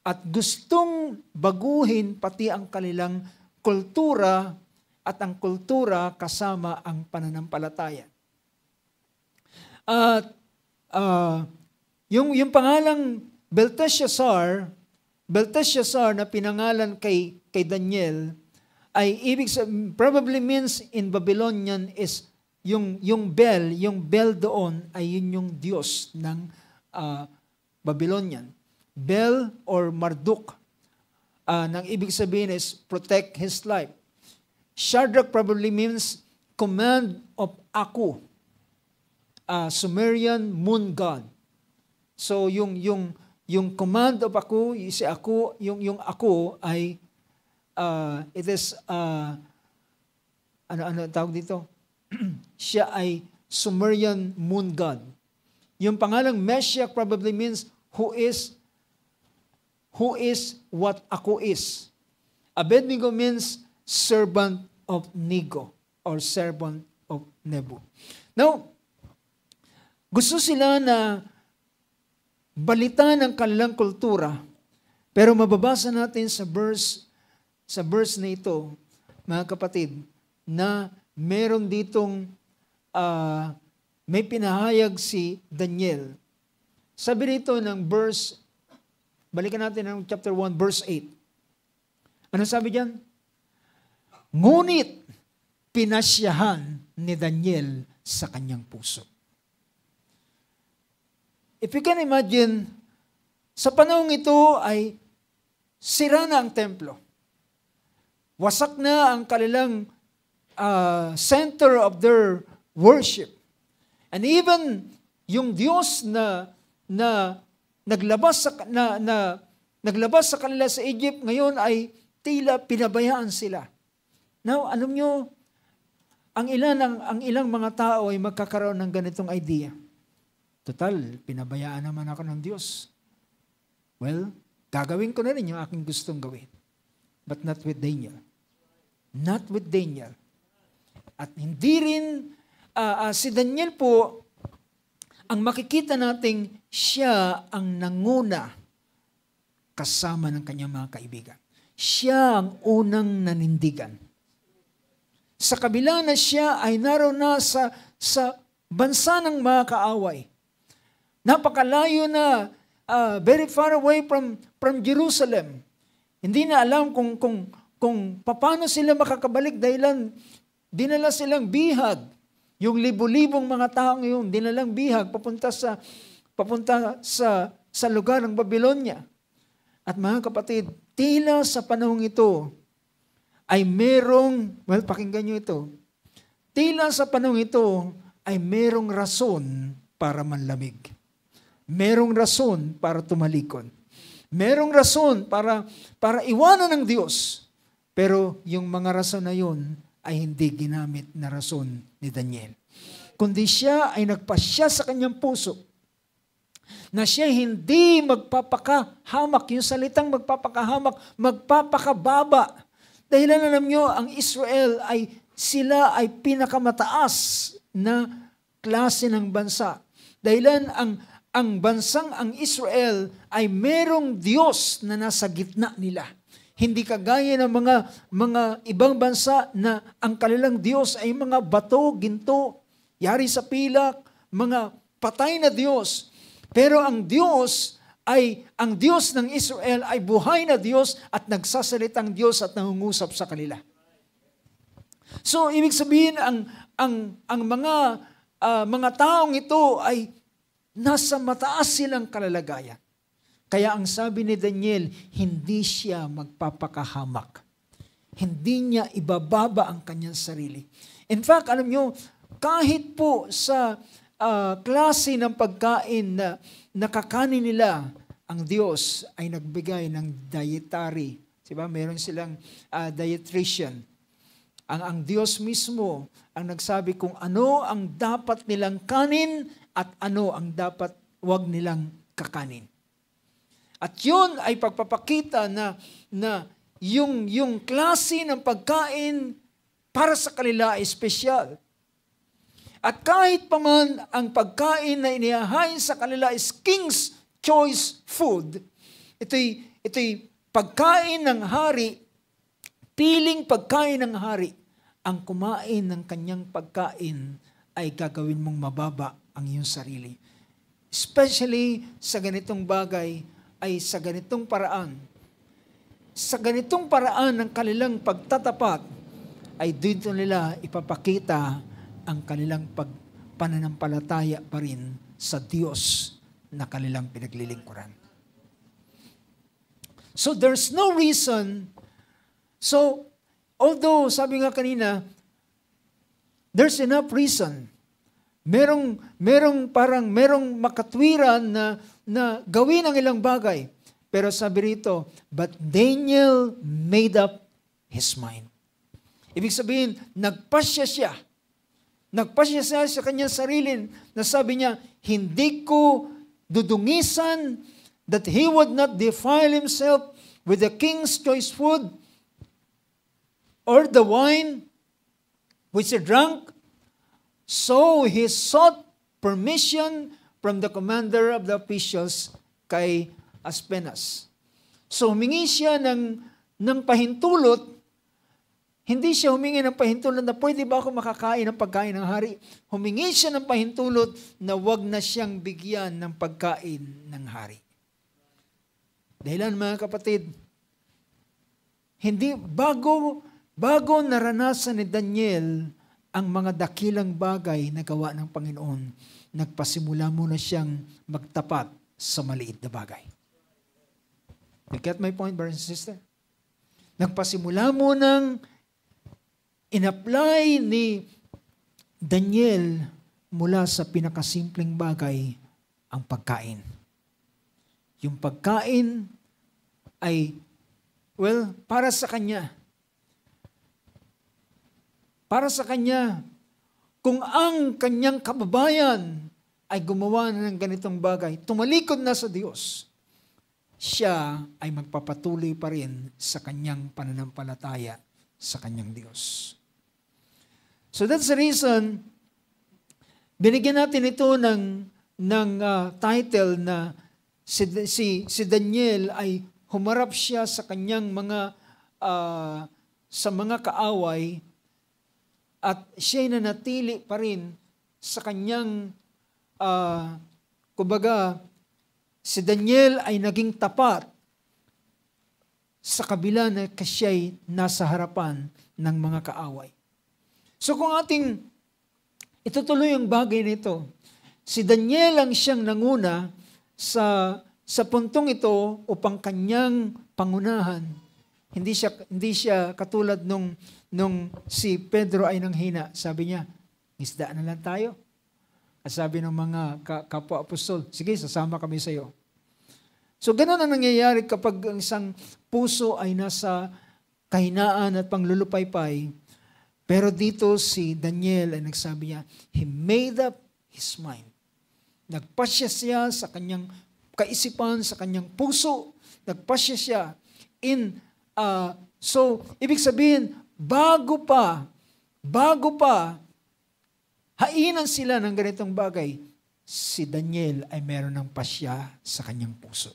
at gustong baguhin pati ang kanilang kultura at ang kultura kasama ang pananampalataya. At yung pangalang Belteshazzar na pinangalan kay Daniel ay ibig sabihin, probably means in Babylonian is yung bell doon ay yun yung Diyos ng Babylonian. Bel or Marduk, nang ibig sabihin is protect his life. Shadrach probably means command of Aku, Sumerian moon god. So yung command of Aku, si Aku, yung Aku ay it is ano tawag dito? Siya ay Sumerian moon god. Yung pangalang Meshach probably means who is what Aku is. Abednego means servant of Nego or servant of Nebu. Now, gusto sila na balitaan ang kanilang kultura, pero mababasa natin sa verse na ito, mga kapatid, na meron ditong may pinahayag si Daniel. Sabi rito ng verse, balikan natin ng chapter 1, verse 8. Ano sabi diyan? Ngunit pinasyahan ni Daniel sa kanyang puso. If you can imagine, sa panahong ito ay sira na ang templo. Wasak na ang kanilang center of their worship. And even yung Diyos na naglabas sa kanila sa Egypt ngayon ay tila pinabayaan sila. Now, alam nyo, ang ilang mga tao ay magkakaroon ng ganitong idea. Total, pinabayaan naman ako ng Diyos. Well, Gagawin ko na rin yung aking gustong gawin. But not with Daniel. Not with Daniel. At hindi rin, si Daniel po, ang makikita nating siya ang nanguna kasama ng kanyang mga kaibigan. Siya ang unang nanindigan. Sa kabila na siya ay naroon na sa bansa ng mga kaaway. Napakalayo na, very far away from Jerusalem. Hindi na alam kung paano sila makakabalik dahilan dinala silang bihag. Yung libo-libong mga taong yun, dinalang bihag papunta sa lugar ng Babylonia. At mga kapatid, tila sa panahong ito ay merong, pakinggan nyo ito, tila sa panahong ito ay merong rason para manlamig. Merong rason para tumalikod. Merong rason para iwanan ng Diyos. Pero yung mga rason na yun ay hindi ginamit na rason ni Daniel. Kundi siya ay nagpasya sa kanyang puso na siya hindi magpapakahamak. Yung salitang magpapakahamak, magpapakababa. Dahil alam nyo, ang Israel sila ay pinakamataas na klase ng bansa. Dahilan ang bansang ang Israel ay merong Diyos na nasa gitna nila. Hindi kagaya ng mga ibang bansa na ang kanilang Diyos ay mga bato, ginto, yari sa pilak, mga patay na Diyos. Pero ang Diyos ng Israel ay buhay na Diyos at nagsasalitang Diyos at nangungusap sa kanila. So, ibig sabihin, ang mga taong ito ay nasa mataas silang kalalagayan. Kaya ang sabi ni Daniel, hindi siya magpapakahamak. Hindi niya ibababa ang kanyang sarili. In fact, alam nyo, kahit po sa klase ng pagkain na nakakanin nila, ang Diyos ay nagbigay ng dietary. Diba? Meron silang dietitian. Ang Diyos mismo ang nagsabi kung ano ang dapat nilang kanin at ano ang dapat wag nilang kakanin. At yun ay pagpapakita na yung klase ng pagkain para sa kanila ay espesyal. At kahit pa man ang pagkain na inihahain sa kanila is King's Choice Food, ito'y pagkain ng hari, piling pagkain ng hari, ang kumain ng kanyang pagkain ay gagawin mong mababa ang iyong sarili. Especially sa ganitong bagay, ay sa ganitong paraan. Sa ganitong paraan ng kanilang pagtatapat, ay dito nila ipapakita ang kanilang pananampalataya pa rin sa Diyos na kanilang pinaglilingkuran. So there's no reason. So, although sabi nga kanina, there's enough reason. Merong makatwiran na gawin ang ilang bagay. Pero sabi rito, but Daniel made up his mind. Ibig sabihin, nagpasya siya. Nagpasya siya sa kanyang sarili na sabi niya, hindi ko dudungisan that he would not defile himself with the king's choice food or the wine which he drank. So he sought permission from the commander of the officials kay Aspenas. So humingi siya ng pahintulot. Hindi siya humingi ng pahintulot na pwede ba ako makakain ng pagkain ng hari. Humingi siya ng pahintulot na wag na siyang bigyan ng pagkain ng hari. Dahilan mga kapatid, hindi bago naranasan ni Daniel ang mga dakilang bagay na gawa ng Panginoon, nagpasimula muna siyang magtapat sa maliit na bagay. You get my point, brothers and sisters? Nagpasimula munang in-apply ni Daniel mula sa pinakasimpleng bagay, ang pagkain. Yung pagkain ay, para sa kanya. Para sa kanya, kung ang kanyang kababayan ay gumawa na ng ganitong bagay, tumalikod na sa Diyos, siya ay magpapatuloy pa rin sa kanyang pananampalataya sa kanyang Diyos. So that's the reason, binigyan natin ito ng title na si Daniel ay humarap siya sa kanyang sa mga kaaway at siya'y nanatili pa rin sa kanyang, kumbaga, si Daniel ay naging tapat sa kabila na siya'y nasa harapan ng mga kaaway. So kung ating itutuloy ang bagay nito, si Daniel ang siyang nanguna sa puntong ito upang kanyang pangunahan. Hindi siya katulad nung si Pedro ay nanghina. Sabi niya, isda na lang tayo. At sabi ng mga kapwa-apostol, sige, sasama kami sa iyo. So ganun ang nangyayari kapag ang isang puso ay nasa kahinaan at panglulupaypay. Pero dito si Daniel ay nagsabi niya, he made up his mind. Nagpasya siya sa kanyang kaisipan, sa kanyang puso. Nagpasya siya so ibig sabihin, bago pa hainan sila ng ganitong bagay, si Daniel ay meron ng pasya sa kanyang puso.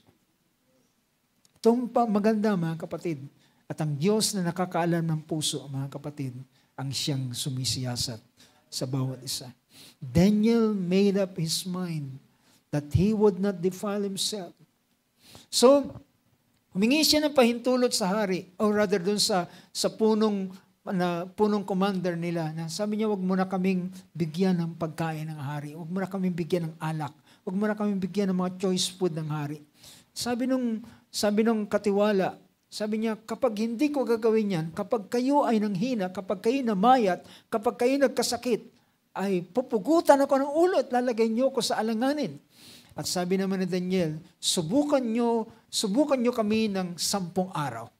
Itong maganda, mga kapatid, at ang Diyos na nakakaalam ng puso, mga kapatid, ang siyang sumisiyasat sa bawat isa. Daniel made up his mind that he would not defile himself. So, humingi siya ng pahintulot sa hari, or rather dun sa punong commander nila, na sabi niya, wag mo na kaming bigyan ng pagkain ng hari, wag mo na kaming bigyan ng alak, wag mo na kaming bigyan ng mga choice food ng hari. Sabi nung katiwala, sabi niya, kapag hindi ko gagawin yan, kapag kayo ay nanghina, kapag kayo namayat, kapag kayo nagkasakit, ay pupugutan ako ng ulo at lalagay niyo ko sa alanganin. At sabi naman ni Daniel, subukan nyo kami ng 10 araw.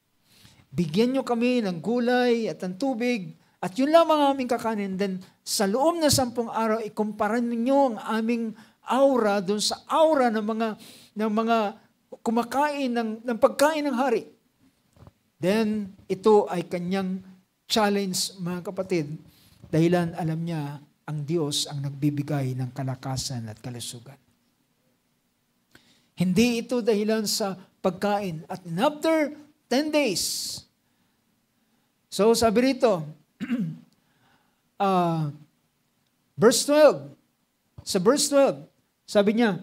Bigyan nyo kami ng gulay at ng tubig, at yun lamang ang aming kakanin. Then sa loob ng 10 araw, ikumpara ninyo ang aming aura doon sa aura ng mga kumakain ng pagkain ng hari. Then ito ay kanyang challenge, mga kapatid, dahilan alam niya ang Diyos ang nagbibigay ng kalakasan at kalusugan. Hindi ito dahilan sa pagkain. At after 10 days, so sabi rito, verse 12, sa verse 12, sabi niya,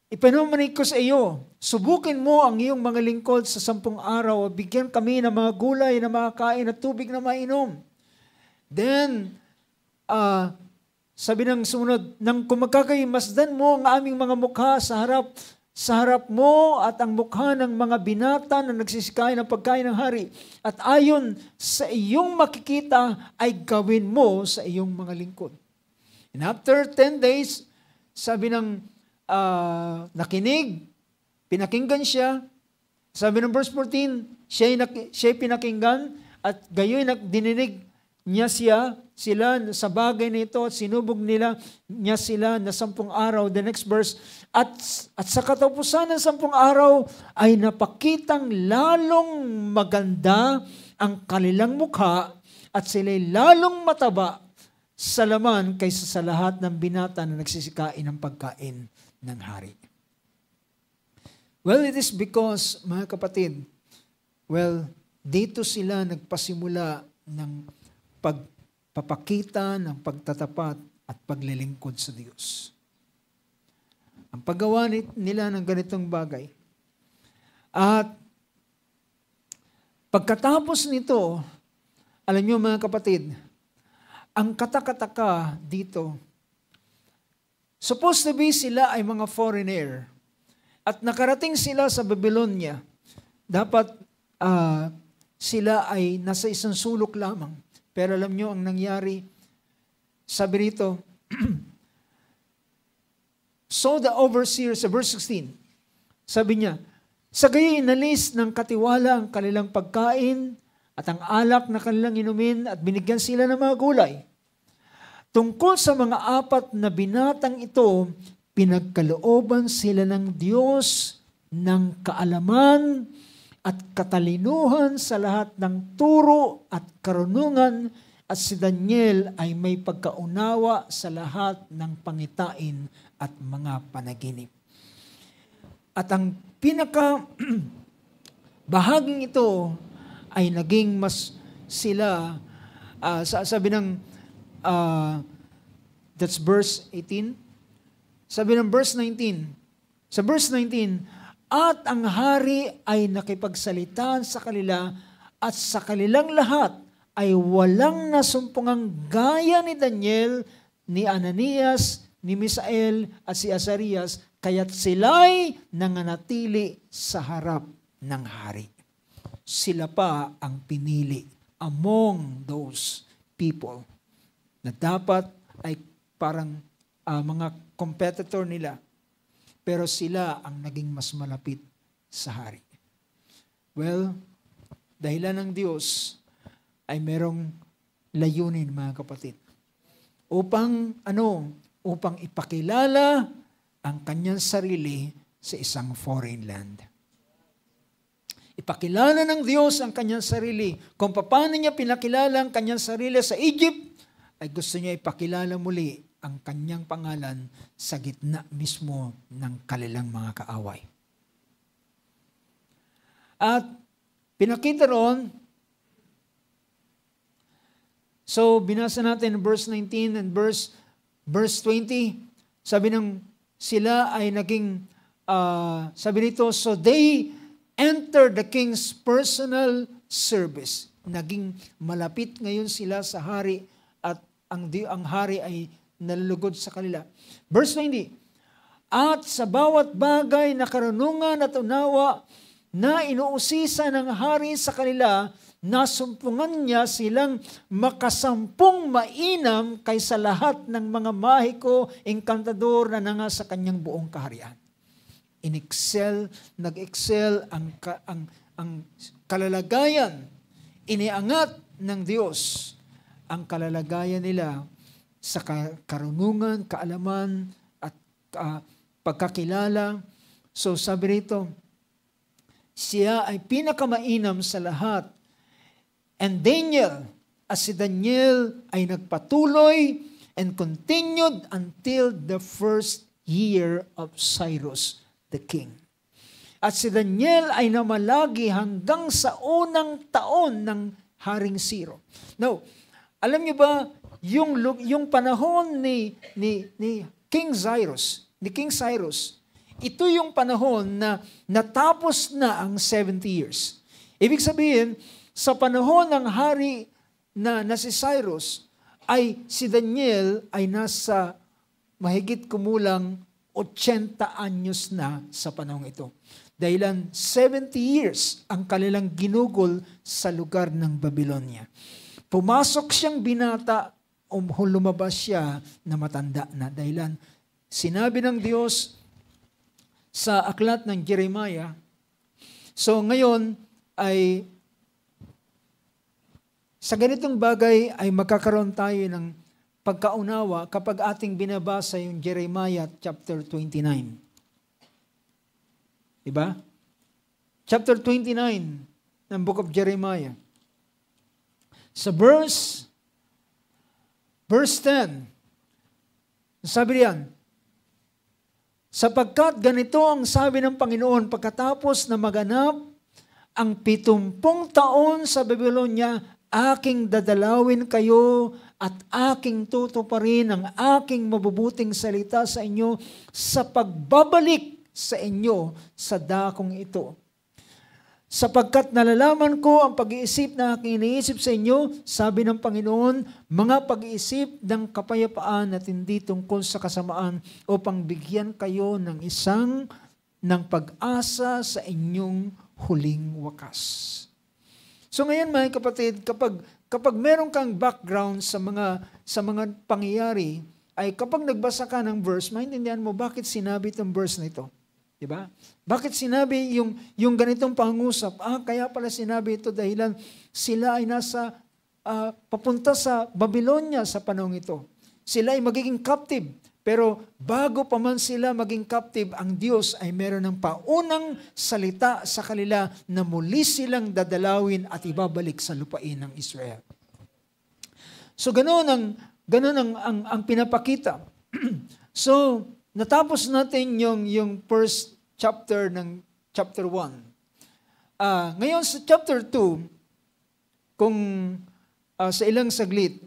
ipanumanig ko sa iyo, subukin mo ang iyong mga lingkod sa 10 araw, bigyan kami ng mga gulay na makakain at tubig na mainom. Then, sabi ng sumunod, nang kumagkakaimasdan mo ang aming mga mukha sa harap mo at ang mukha ng mga binata na nagsisikain ng pagkain ng hari. At ayon sa iyong makikita ay gawin mo sa iyong mga lingkod. And after 10 days, sabi ng nakinig, pinakinggan siya. Sabi ng verse 14, siya'y pinakinggan at gayoy dininig niya sila sa bagay na ito at sinubog niya sila na 10 araw. The next verse, at sa katapusan ng 10 araw ay napakitang lalong maganda ang kanilang mukha at sila'y lalong mataba sa laman kaysa sa lahat ng binata na nagsisikain ng pagkain ng hari. Well, it is because, mga kapatid, dito sila nagpasimula ng pagpapakita ng pagtatapat at paglilingkod sa Diyos. Ang paggawa nila ng ganitong bagay. At pagkatapos nito, alam niyo mga kapatid, ang katakataka dito, supposed to be sila ay mga foreigner at nakarating sila sa Babylonia. Dapat sila ay nasa isang sulok lamang. Pero alam nyo ang nangyari, sabi rito, so the overseer, sa verse 16, sabi niya, sa gayoy inalis ng katiwala ang kanilang pagkain at ang alak na kanilang inumin at binigyan sila ng mga gulay. Tungkol sa mga 4 na binatang ito, pinagkalooban sila ng Diyos ng kaalaman at katalinuhan sa lahat ng turo at karunungan, at si Daniel ay may pagkaunawa sa lahat ng pangitain at mga panaginip. At ang pinaka bahaging ito ay naging mas sila, sabi ng, that's verse 18, sabi ng verse 19, sa verse 19, at ang hari ay nakipagsalitaan sa kanila, at sa kanilang lahat ay walang nasumpungang gaya ni Daniel, ni Ananias, ni Misael at si Azarias, kaya't sila'y nanganatili sa harap ng hari. Sila pa ang pinili among those people na dapat ay parang mga competitor nila. Pero sila ang naging mas malapit sa hari. Well, dahilan ng Diyos ay merong layunin, mga kapatid. Upang ipakilala ang kanyang sarili sa isang foreign land. Ipakilala ng Diyos ang kanyang sarili. Kung paano niya pinakilala ang kanyang sarili sa Egypt, ay gusto niya ipakilala muli ang kanyang pangalan sa gitna mismo ng kanilang mga kaaway. At pinakita roon, so binasa natin verse 19 and verse 20, sabi ng sila ay naging, sabi nito, so they entered the king's personal service. Naging malapit ngayon sila sa hari at ang hari ay nalulugod sa kanila. Verse 20, at sa bawat bagay na karunungan at unawa na inuusisa ng hari sa kanila, nasumpungan niya silang makasampung mainam kaysa lahat ng mga mahiko, engkantador na nanga sa kanyang buong kaharian. Nag-excel ang kalalagayan, iniangat ng Diyos ang kalalagayan nila sa karunungan, kaalaman, at pagkakilala. So sabi rito, siya ay pinakamainam sa lahat. And Daniel, as si Daniel ay nagpatuloy and continued until the first year of Cyrus the king. At si Daniel ay namalagi hanggang sa unang taon ng Haring Ciro. Now, alam niyo ba, yung panahon ni King Cyrus, ito yung panahon na natapos na ang 70 years. Ibig sabihin, sa panahon ng hari na si Cyrus, ay si Daniel ay nasa mahigit kumulang 80 anyos na sa panahon ito. Dahilan 70 years ang kanilang ginugol sa lugar ng Babylonia. Pumasok siyang binata, lumabas siya na matanda na. Dahilan sinabi ng Diyos sa aklat ng Jeremiah, so ngayon ay sa ganitong bagay ay magkakaroon tayo ng pagkaunawa kapag ating binabasa yung Jeremiah chapter 29. Diba? Chapter 29 ng Book of Jeremiah. Sa verse 10, sabi riyan, sapagkat ganito ang sabi ng Panginoon, pagkatapos na maganap ang 70 taon sa Babylonia, aking dadalawin kayo at aking tutuparin ang aking mabubuting salita sa inyo sa pagbabalik sa inyo sa dakong ito. Sapagkat nalalaman ko ang pag-iisip na aking iniisip sa inyo, sabi ng Panginoon, mga pag-iisip ng kapayapaan at hindi tungkol sa kasamaan upang bigyan kayo ng pag-asa sa inyong huling wakas. So ngayon mga kapatid, kapag meron kang background sa mga pangyayari, ay kapag nagbasa ka ng verse, maintindihan mo bakit sinabi itong verse na ito. Diba? Bakit sinabi yung ganitong pangusap? Kaya pala sinabi ito dahilan sila ay papunta sa Babylonia sa panahon ito. Sila ay magiging captive. Pero bago pa man sila maging captive, ang Diyos ay meron ng paunang salita sa kanila na muli silang dadalawin at ibabalik sa lupain ng Israel. So ganoon ang pinapakita. So natapos natin yung first chapter ng chapter 1. Ngayon sa chapter 2, kung sa ilang saglit,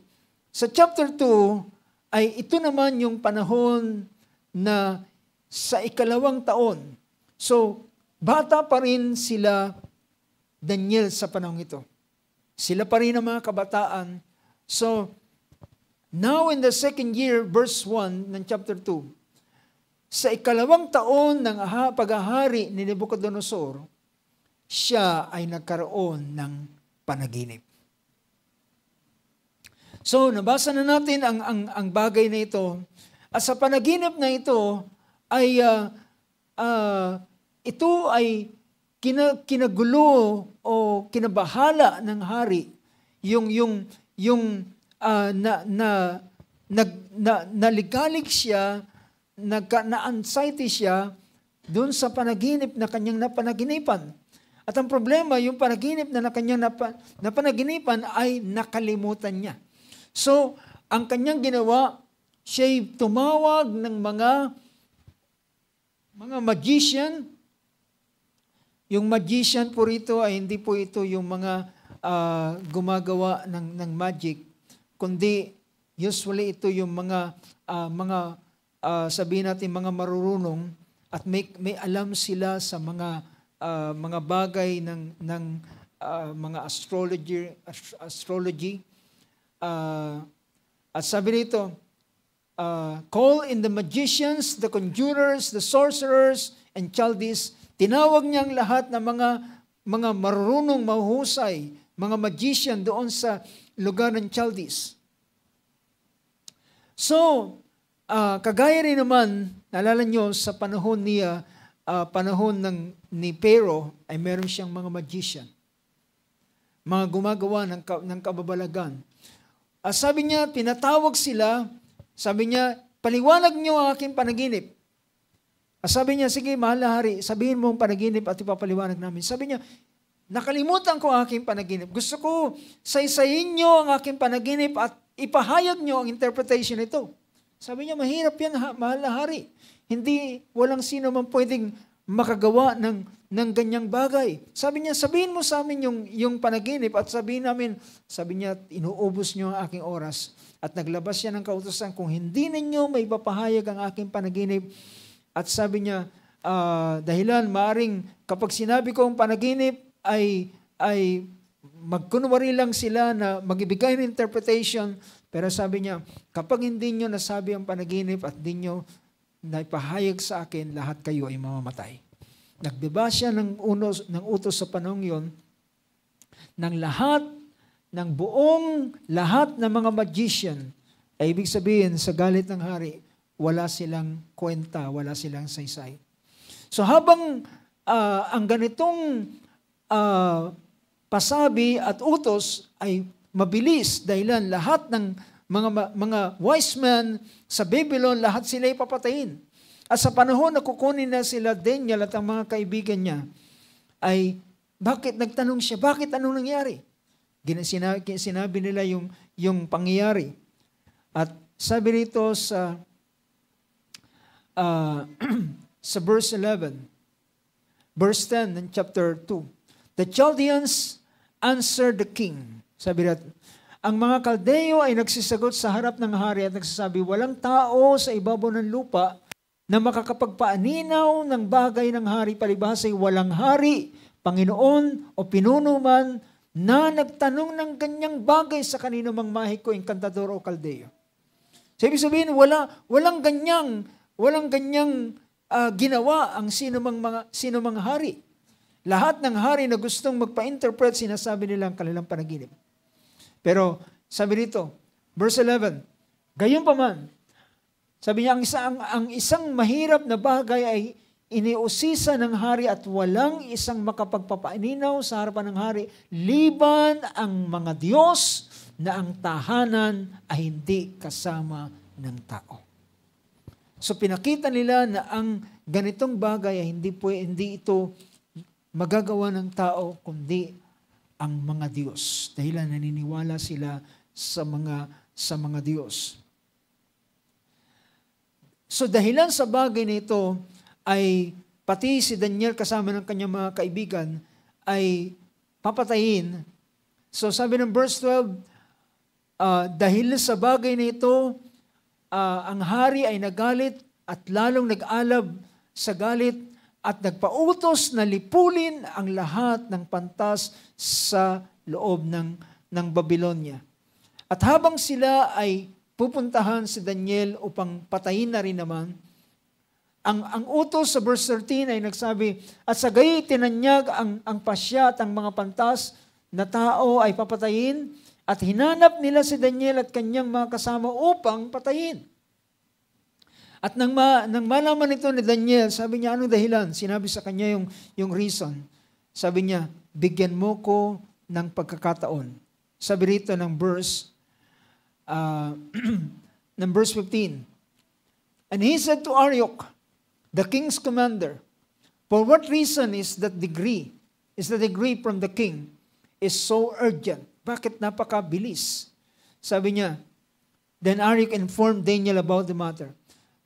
sa chapter 2 ay ito naman yung panahon na sa ikalawang taon. So, bata pa rin sila Daniel sa panahon ito. Sila pa rin ang mga kabataan. So, now in the second year, verse 1 ng chapter 2, sa ikalawang taon ng paghahari ni Nebuchadnezzar, siya ay nagkaroon ng panaginip. So, nabasa na natin ang bagay na ito. At sa panaginip na ito, ito ay kinagulo o kinabahala ng hari. Naligalig siya, na-anxiety siya doon sa panaginip na kanyang napanaginipan. At ang problema, yung panaginip na kanyang napanaginipan ay nakalimutan niya. So, ang kanyang ginawa, siya'y tumawag ng mga magician. Yung magician po rito ay hindi po ito yung mga gumagawa ng magic, kundi usually ito yung mga sabihin natin mga marurunong at may alam sila sa mga bagay ng mga astrology. At sabi nito, call in the magicians, the conjurers, the sorcerers, and Chaldees. Tinawag niya ang lahat ng mga marunong mahuhusay, mga magician doon sa lugar ng Chaldees. So, kagaya rin naman, naalala nyo sa panahon ni Pharaoh, ay meron siyang mga magician. Mga gumagawa ng kababalagan. Sabi niya, pinatawag sila, sabi niya, paliwanag niyo ang aking panaginip. Sabi niya, sige, mahal na hari, sabihin mo ang panaginip at ipapaliwanag namin. Sabi niya, nakalimutan ko ang aking panaginip. Gusto ko, saysayin niyo ang aking panaginip at ipahayag niyo ang interpretation nito. Sabi niya, mahirap yan, mahal na hari. Hindi, walang sino man pwedeng makagawa ng ganyang bagay. Sabi niya, sabihin mo sa amin yung panaginip at sabihin namin, sabi niya, inuubos niyo ang aking oras. At naglabas siya ng kautusan, kung hindi ninyo may papahayag ang aking panaginip. At sabi niya, dahilan, maaring kapag sinabi ko ang panaginip, ay magkunwari lang sila na magbibigay ng interpretation. Pero sabi niya, kapag hindi nyo nasabi ang panaginip at hindi nyo naipahayag sa akin, lahat kayo ay mamamatay. Nagbiba siya ng utos sa panahon yon ng lahat ng lahat ng mga magician, ay ibig sabihin sa galit ng hari, wala silang kwenta, wala silang saysay. So habang ang ganitong pasabi at utos ay mabilis dahilan lahat ng mga wise men sa Babylon, lahat sila ay papatayin. At sa panahon na kukunin na sila Daniel at ang mga kaibigan niya, ay bakit nagtanong siya, bakit anong nangyari? Sinabi nila yung pangyayari. At sabi rito sa verse 11, verse 10 ng chapter 2, the Chaldeans answered the king. Sabi rito, ang mga Kaldeo ay nagsisagot sa harap ng hari at nagsasabi, walang tao sa ibabaw ng lupa na makakapagpaaninaw ng bagay ng hari palibhas ay walang hari, Panginoon o pinuno man na nagtanong ng ganyang bagay sa kanino mang mahiko, enkantador o Kaldeo. So, ibig sabihin, walang ganyang ginawa ang sino mang hari. Lahat ng hari na gustong magpa-interpret, sinasabi nila ang kanilang panaginip. Pero sabi dito, verse 11, gayunpaman, sabi niya, ang isang mahirap na bagay ay iniusisa ng hari at walang isang makapagpapaaninaw sa harapan ng hari, liban ang mga Diyos na ang tahanan ay hindi kasama ng tao. So pinakita nila na ang ganitong bagay ay hindi ito magagawa ng tao kundi ang mga Diyos. Dahil naniniwala sila sa mga Diyos. So dahilan sa bagay na ito ay pati si Daniel kasama ng kanyang mga kaibigan ay papatayin. So sabi ng verse 12, dahil sa bagay na ito, ang hari ay nagalit at lalong nag-alab sa galit at nagpautos na lipulin ang lahat ng pantas sa loob ng Babylonia. At habang sila ay pupuntahan si Daniel upang patayin na rin naman, ang utos sa verse 13 ay nagsabi, at sa gayon tinanyag ang pasya at ang mga pantas na tao ay papatayin, at hinanap nila si Daniel at kanyang mga kasama upang patayin. At nang malaman ito ni Daniel, sabi niya, anong dahilan? Sinabi sa kanya yung reason. Sabi niya, bigyan mo ko ng pagkakataon. Sabi rito ng verse 15. And he said to Arioch, the king's commander, for what reason is the degree from the king is so urgent? Bakit napakabilis? Sabi niya, then Arioch informed Daniel about the matter.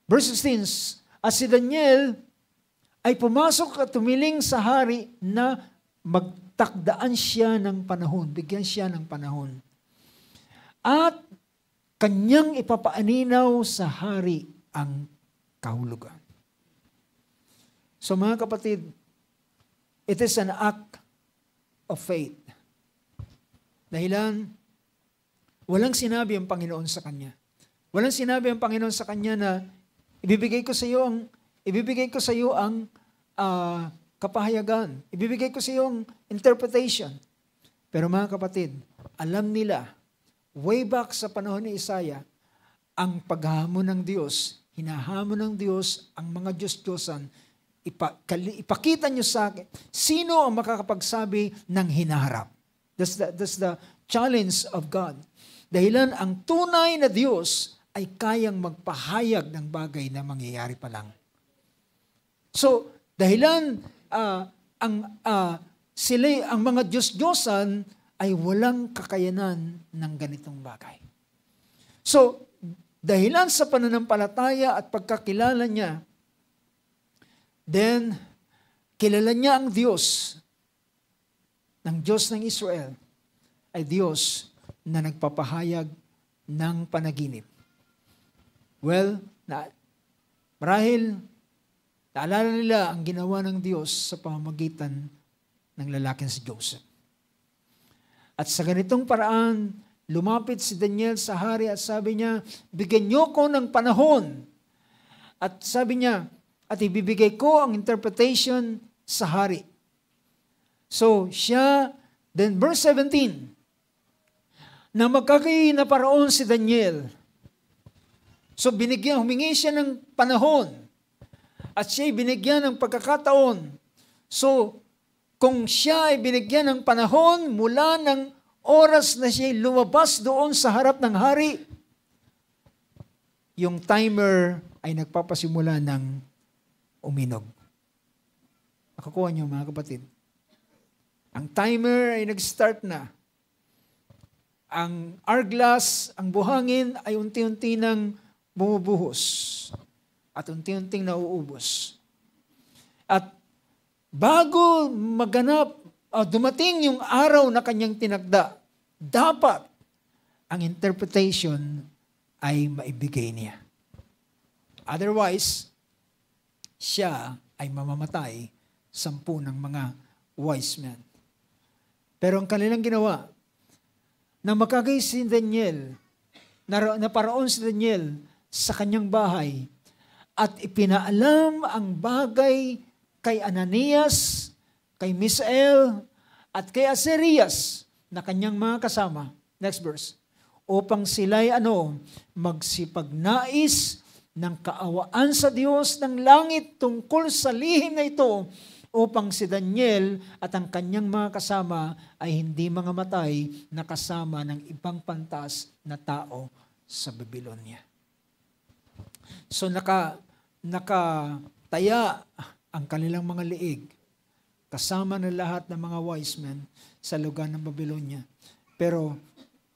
Verse 16, as si Daniel ay pumasok at tumiling sa hari na magtakdaan siya ng panahon, bigyan siya ng panahon. At kanyang ipapaaninaw sa hari ang kahulugan. So mga kapatid, it is an act of faith. Dahilan, walang sinabi ang Panginoon sa kanya. Walang sinabi ang Panginoon sa kanya na ibibigay ko sa iyo ang kapahayagan. Ibibigay ko sa iyo ang interpretation. Pero mga kapatid, alam nila, way back sa panahon ni Isaiah, ang paghamon ng Diyos, hinahamon ng Diyos ang mga Diyos-Diyosan, ipakita niyo sa akin, sino ang makakapagsabi ng hinaharap? That's the challenge of God. Dahilan ang tunay na Diyos ay kayang magpahayag ng bagay na mangyayari pa lang. So, dahilan ang mga Diyos-Diyosan ay walang kakayanan ng ganitong bagay. So, dahilan sa pananampalataya at pagkakilala niya, then, kilala niya ang Diyos ng Israel ay Diyos na nagpapahayag ng panaginip. Well, marahil naalala nila ang ginawa ng Diyos sa pamamagitan ng lalaking si Joseph. At sa ganitong paraan, lumapit si Daniel sa hari at sabi niya, bigyan niyo ko ng panahon. At sabi niya, at ibibigay ko ang interpretation sa hari. So, then verse 17, na magkakayi na paraon si Daniel. So, humingi siya ng panahon. At siya binigyan ng pagkakataon. So, kung siya ay binigyan ng panahon mula ng oras na siya lumabas doon sa harap ng hari, yung timer ay nagpapasimula ng uminog. Nakakuha niyo mga kapatid. Ang timer ay nag-start na. Ang hourglass, ang buhangin ay unti-unti nang bumubuhos at unti-unting nauubos. At bago dumating yung araw na kanyang tinagda, dapat ang interpretation ay maibigay niya. Otherwise, siya ay mamamatay 10 ng mga wise men. Pero ang kanilang ginawa, na makagay si Daniel, naparaon si Daniel sa kanyang bahay, at ipinaalam ang bagay kay Ananias, kay Misael, at kay Azarias, na kanyang mga kasama. Next verse. Upang sila'y magsipagnais ng kaawaan sa Diyos ng langit tungkol sa lihim na ito, upang si Daniel at ang kanyang mga kasama ay hindi mga matay na kasama ng ibang pantas na tao sa Babylonia. So nakataya ang kanilang mga liig kasama ng lahat ng mga wise men sa lugar ng Babylonia. Pero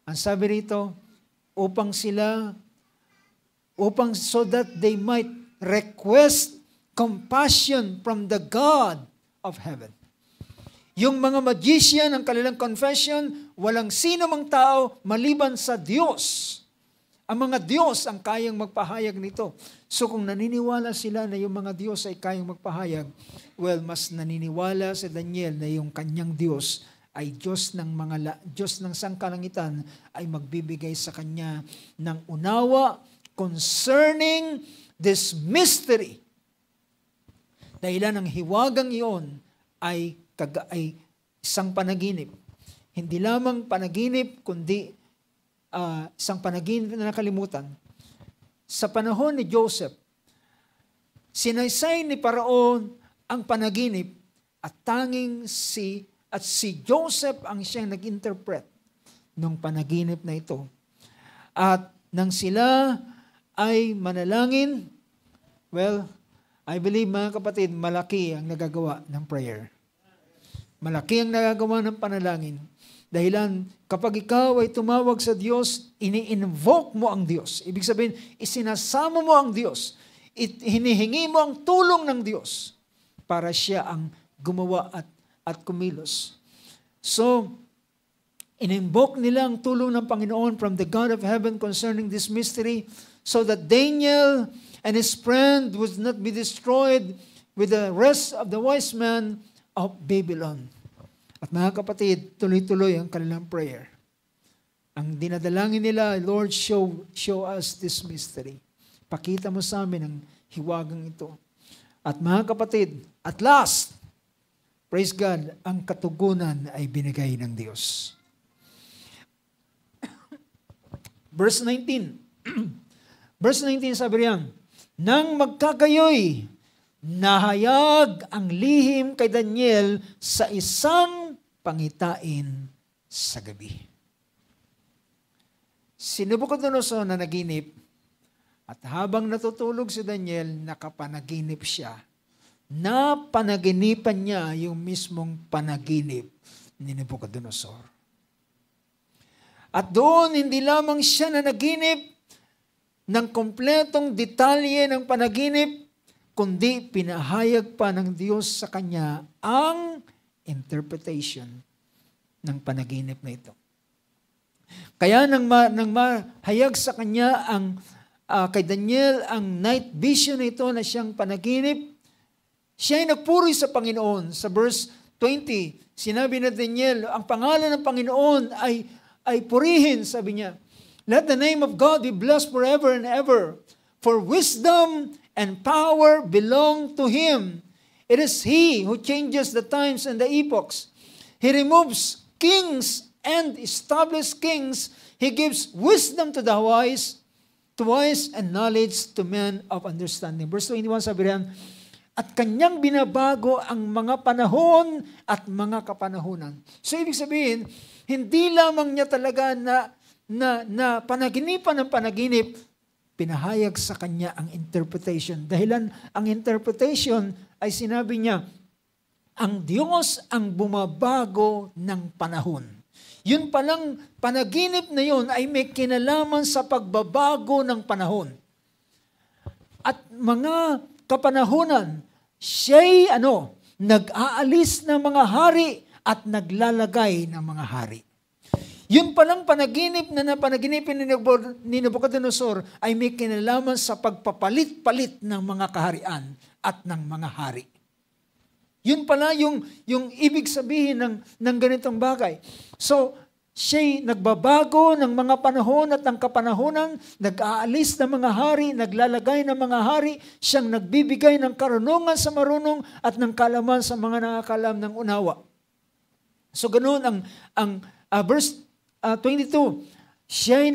ang sabi rito, so that they might request compassion from the God of heaven. Yung mga magician, ang kanilang confession, walang sino mang tao maliban sa Diyos. Ang mga Diyos ang kayang magpahayag nito. So kung naniniwala sila na yung mga Diyos ay kayang magpahayag, well, mas naniniwala si Daniel na yung kanyang Diyos ay Diyos ng sangkalangitan ay magbibigay sa kanya ng unawa concerning this mystery. Dahilan ng hiwagang iyon ay isang panaginip. Hindi lamang panaginip, kundi isang panaginip na nakalimutan. Sa panahon ni Joseph, sinaysay ni Paraon ang panaginip at tanging si Joseph ang siyang nag-interpret ng panaginip na ito. At nang sila ay manalangin, well, I believe mga kapatid, malaki ang nagagawa ng prayer. Malaki ang nagagawa ng panalangin. Dahilan, kapag ikaw ay tumawag sa Diyos, ini-invoke mo ang Diyos. Ibig sabihin, isinasama mo ang Diyos. Hinihingi mo ang tulong ng Diyos para siya ang gumawa at kumilos. So, in-invoke nila ang tulong ng Panginoon from the God of heaven concerning this mystery so that Daniel and his friend would not be destroyed with the rest of the wise men of Babylon. At mga kapatid, tuloy-tuloy ang kanilang prayer. Ang dinadalangin nila, Lord, show us this mystery. Pakita mo sa amin ang hiwagang ito. At mga kapatid, at last, praise God, ang katugunan ay binigay ng Diyos. Verse 19. Verse 19 sabi riyan, nang magkagayoy, nahayag ang lihim kay Daniel sa isang pangitain sa gabi. Si Nabucodonosor na naginip, at habang natutulog si Daniel, nakapanaginip siya. Napanaginipan niya yung mismong panaginip ni Nabucodonosor. At doon, hindi lamang siya na naginip ng kompletong detalye ng panaginip, kundi pinahayag pa ng Diyos sa kanya ang interpretation ng panaginip na ito. Kaya nang mahayag sa kanya kay Daniel ang night vision na ito na siyang panaginip, siya ay nagpuri sa Panginoon. Sa verse 20, sinabi na Daniel, ang pangalan ng Panginoon ay purihin, sabi niya. Let the name of God be blessed forever and ever. For wisdom and power belong to Him. It is He who changes the times and the epochs. He removes kings and establishes kings. He gives wisdom to the wise and knowledge to men of understanding. Verse 21 sabi riyan, at kanyang binabago ang mga panahon at mga kapanahunan. So ibig sabihin, hindi lamang niya talaga na panaginipan ng panaginip, pinahayag sa kanya ang interpretation. Dahilan ang interpretation ay sinabi niya, ang Diyos ang bumabago ng panahon. Yun palang panaginip na yun ay may kinalaman sa pagbabago ng panahon. At mga kapanahunan, siya'y nag-aalis ng mga hari at naglalagay ng mga hari. Yun palang panaginip na napanaginipin ni Nabucodonosor ay may kinalaman sa pagpapalit-palit ng mga kaharian at ng mga hari. Yun pala yung ibig sabihin ng ganitong bagay. So, siya'y nagbabago ng mga panahon at ng kapanahunan, nag-aalis ng mga hari, naglalagay ng mga hari, siyang nagbibigay ng karunungan sa marunong at ng kalaman sa mga nakakalam ng unawa. So, ganoon ang verse 22, siya'y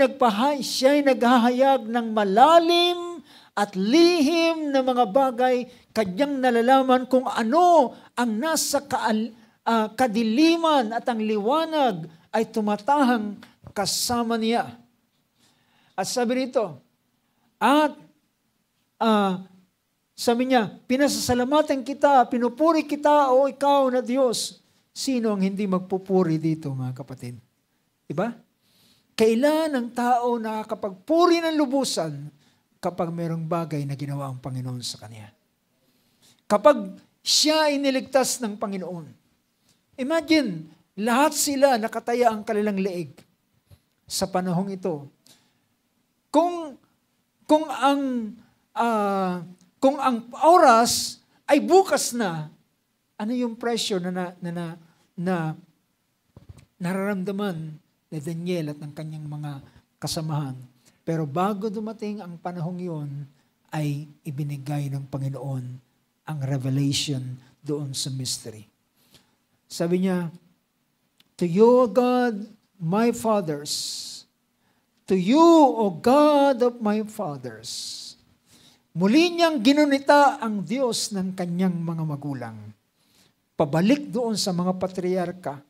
naghahayag ng malalim at lihim na mga bagay, kanyang nalalaman kung ano ang nasa kadiliman at ang liwanag ay tumatahang kasama niya. At sabi rito, at Sabi niya, pinasasalamatan kita, pinupuri kita, o ikaw na Diyos. Sino ang hindi magpupuri dito, mga kapatid? Diba? Kailan ang tao nakakapagpuri ng lubusan kapag mayroong bagay na ginawa ang Panginoon sa kanya? Kapag siya ay niligtas ng Panginoon. Imagine, lahat sila nakataya ang kanilang leeg sa panahong ito. Kung ang oras ay bukas na, ano yung pressure na nararamdaman ni Daniel at ng kanyang mga kasamahan. Pero bago dumating ang panahong yun, ay ibinigay ng Panginoon ang revelation doon sa mystery. Sabi niya, to you, O God, my fathers, to you, O God of my fathers. Muli niyang ginunita ang Diyos ng kanyang mga magulang. Pabalik doon sa mga patriarka,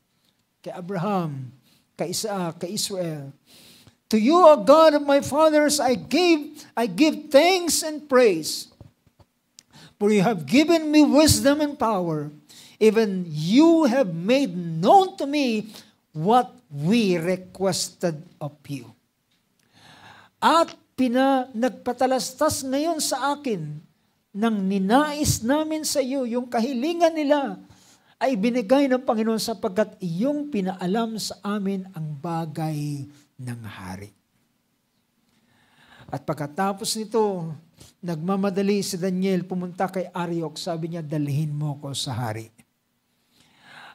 kay Abraham, kay Isaac, kay Israel. To you, O God of my fathers, I give thanks and praise. For you have given me wisdom and power. Even you have made known to me what we requested of you. At nagpatalastas ngayon sa akin nang ninais namin sa iyo, yung kahilingan nila ay binigay ng Panginoon sapagkat iyong pinaalam sa amin ang bagay ng hari. At pagkatapos nito, nagmamadali si Daniel pumunta kay Ariok. Sabi niya, dalhin mo ko sa hari.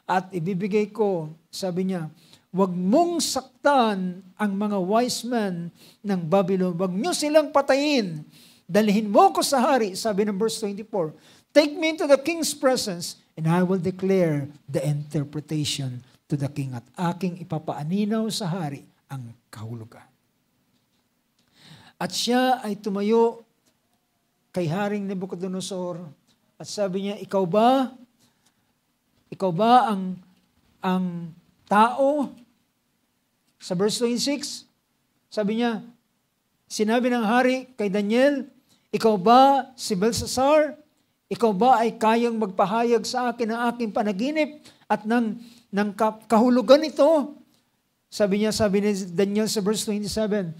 At ibibigay ko, sabi niya, huwag mong saktan ang mga wise men ng Babylon. Huwag niyo silang patayin. Dalhin mo ko sa hari, sabi ng verse 24. Take me into the king's presence, and I will declare the interpretation to the king. At aking ipapaaninaw sa hari ang kahulugan. At siya ay tumayo kay Haring Nebuchadnezzar at sabi niya, ikaw ba ang tao? Sa verse 26, sabi niya, sinabi ng hari kay Daniel, ikaw ba si Belshazzar? Ikaw ba ay kayang magpahayag sa akin ng aking panaginip at ng kahulugan nito? Sabi ni Daniel sa verse 27,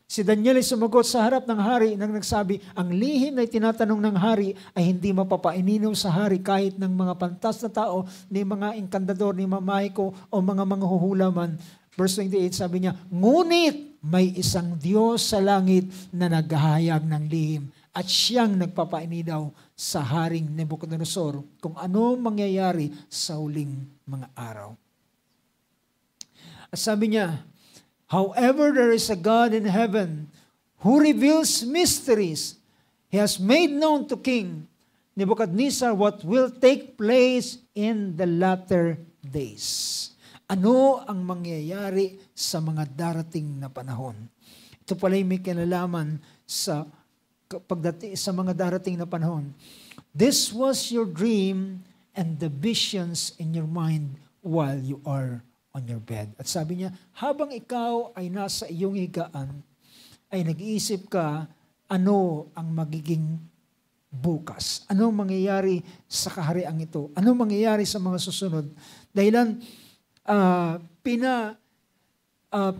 si Daniel ay sumagot sa harap ng hari nang nagsabi, ang lihim na tinatanong ng hari ay hindi mapapaininaw sa hari kahit ng mga pantas na tao, ni mga enkantador, ni mamayko o mga manghuhula man. Verse 28, sabi niya, ngunit may isang Diyos sa langit na naghahayag ng lihim at siyang nagpapaininaw sa Haring Nebuchadnezzar kung ano mangyayari sa huling mga araw. At sabi niya, however, there is a God in heaven who reveals mysteries. He has made known to King Nebuchadnezzar what will take place in the latter days. Ano ang mangyayari sa mga darating na panahon? Ito pala may kinalaman sa mga darating na panahon. This was your dream and the visions in your mind while you are on your bed. At sabi niya, habang ikaw ay nasa iyong higaan, ay nag-iisip ka, ano ang magiging bukas? Ano mangyayari sa kahariang ito? Ano mangyayari sa mga susunod? Dahilan,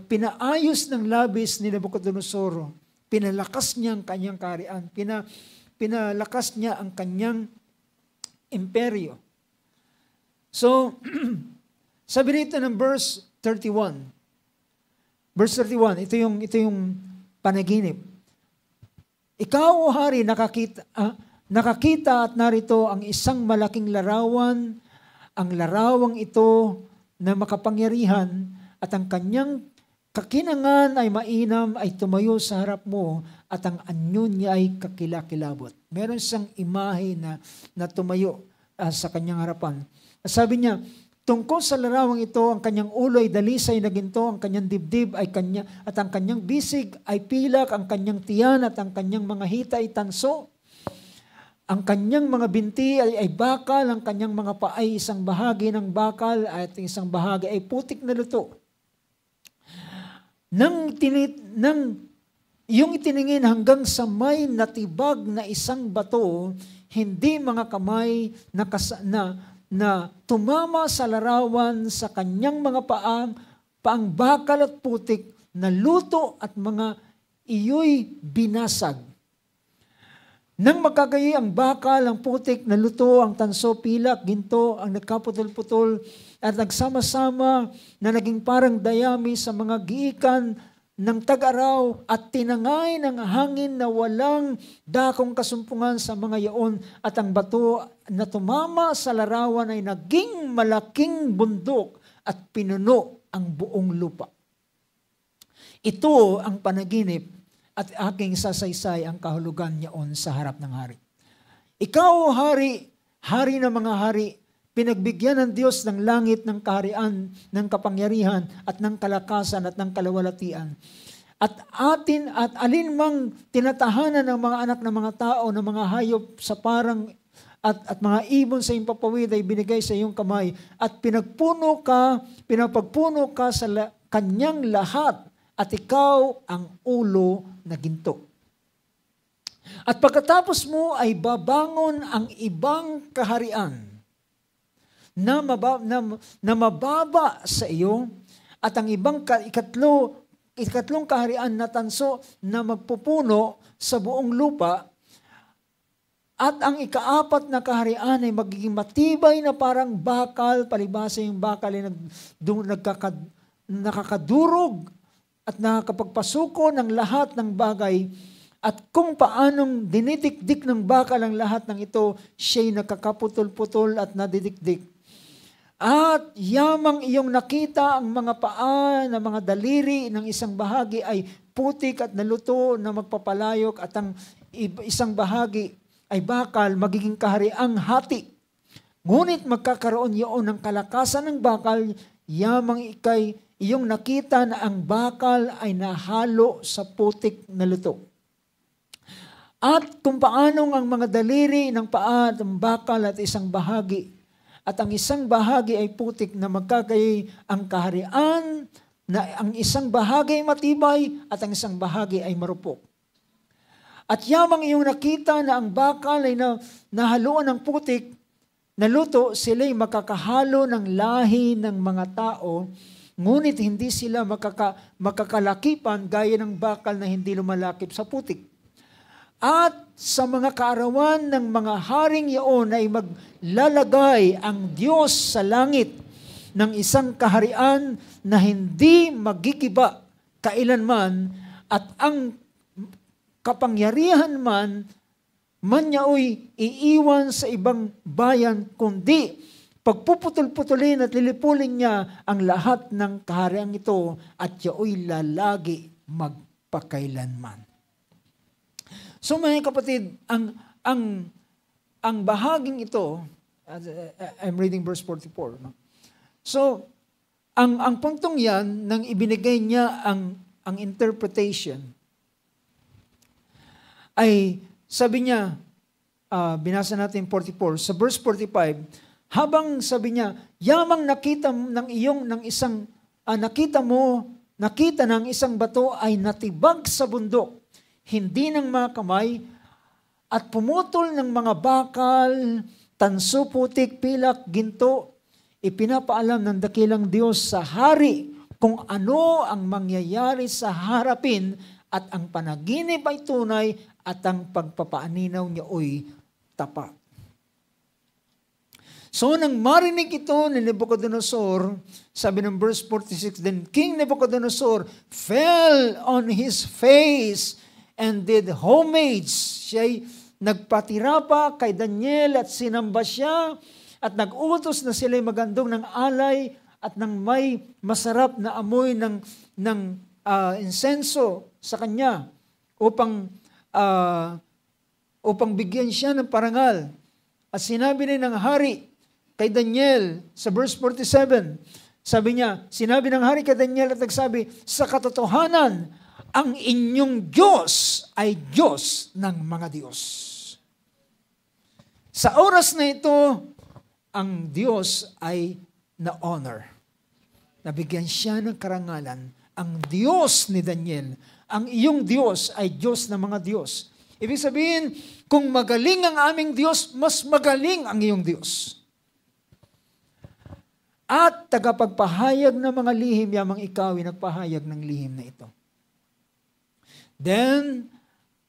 pinaayos ng labis ni Nebuchadnezzar, pinalakas niya ang kanyang kaharian, pinalakas niya ang kanyang imperyo. So, sabi rito ng verse 31. Verse 31, ito yung panaginip. Ikaw, o hari, nakakita at narito ang isang malaking larawan, ang larawang ito na makapangyarihan at ang kanyang kakinangan ay mainam ay tumayo sa harap mo at ang anyo niya ay kakilakilabot. Meron siyang imahe na tumayo sa kanyang harapan. Sabi niya, tungkol sa larawang ito, ang kanyang ulo ay dalisay na ginto, ang kanyang dibdib ay kanya, at ang kanyang bisig ay pilak, ang kanyang tiyan at ang kanyang mga hita ay tanso. Ang kanyang mga binti ay bakal, ang kanyang mga paa ay isang bahagi ng bakal at isang bahagi ay putik na luto. Nang iyong itiningin hanggang sa may natibag na isang bato, hindi mga kamay na tumama sa larawan sa kanyang mga paang bakal at putik, na luto at mga iyo'y binasag. Nang magkagayi ang bakal, ang putik, na luto, ang tanso, pilak, ginto, ang nagkaputol-putol, at nagsama-sama na naging parang dayami sa mga giikan ng tag-araw at tinangay ng hangin na walang dakong kasumpungan sa mga yaon, at ang bato na tumama sa larawan ay naging malaking bundok at pinuno ang buong lupa. Ito ang panaginip at aking sasaysay ang kahulugan niyaon sa harap ng hari. Ikaw, hari, hari ng mga hari, pinagbigyan ng Diyos ng langit, ng kaharian, ng kapangyarihan, at ng kalakasan, at ng kalawalatian. At alinmang tinatahanan ng mga anak ng mga tao, ng mga hayop sa parang at mga ibon sa iyong papawid ay binigay sa iyong kamay, at pinapagpuno ka sa kanyang lahat, at ikaw ang ulo na ginto. At pagkatapos mo ay babangon ang ibang kaharian na mababa sa iyo, at ang ibang ikatlong kaharian na tanso na magpupuno sa buong lupa, at ang ikaapat na kaharian ay magiging matibay na parang bakal, palibasa yung bakal ay nakakadurog at nakakapagpasuko ng lahat ng bagay, at kung paanong dinidikdik ng bakal ang lahat ng ito, siya'y nakakaputol-putol at nadidikdik. At yamang iyong nakita ang mga paa na mga daliri ng isang bahagi ay putik at naluto na magpapalayok, at ang isang bahagi ay bakal, magiging kahariang hati. Ngunit magkakaroon iyon ng kalakasan ng bakal, yamang iyong nakita na ang bakal ay nahalo sa putik na luto. At kung paanong ang mga daliri ng paa at ang bakal at isang bahagi, at ang isang bahagi ay putik, na magkagay ang kaharian, na ang isang bahagi ay matibay at ang isang bahagi ay marupok. At yamang iyong nakita na ang bakal ay nahaluan ng putik na luto, sila'y makakahalo ng lahi ng mga tao, ngunit hindi sila makakalakipan gaya ng bakal na hindi lumalakip sa putik. At sa mga kaarawan ng mga haring iyon ay maglalagay ang Diyos sa langit ng isang kaharian na hindi magigiba kailanman, at ang kapangyarihan man niyaoy iiwan sa ibang bayan, kundi pagpuputol-putulin at lilipulin niya ang lahat ng kaharian ito, at yaoy lalagi magpakailanman. So mga kapatid, ang bahaging ito, I'm reading verse 44. No? So, ang puntong yan, nang ibinigay niya ang interpretation, ay sabi niya, binasa natin 44, sa verse 45, habang sabi niya, yamang nakita ng isang bato ay natibag sa bundok, hindi ng mga kamay, at pumutol ng mga bakal, tanso, putik, pilak, ginto. Ipinapaalam ng dakilang Diyos sa hari kung ano ang mangyayari sa harapin, at ang panaginip ay tunay, at ang pagpapaaninaw niya ay tapat. So nang marinig ito ni Nebuchadnezzar, sabi ng verse 46, then King Nebuchadnezzar fell on his face and did homage. Siya'y nagpatirapa kay Daniel at sinamba siya, at nag-utos na sila'y magandong ng alay at ng may masarap na amoy ng insenso sa kanya upang bigyan siya ng parangal. At sinabi rin ng hari kay Daniel sa verse 47, sabi niya, sinabi ng hari kay Daniel at nagsabi, sa katotohanan, ang inyong Diyos ay Diyos ng mga Diyos. Sa oras na ito, ang Diyos ay na-honor. Nabigyan siya ng karangalan. Ang Diyos ni Daniel ang iyong Diyos ay Diyos ng mga Diyos. Ibig sabihin, kung magaling ang aming Diyos, mas magaling ang iyong Diyos. At tagapagpahayag ng mga lihim, yamang ikaw ay nagpahayag ng lihim na ito. Then,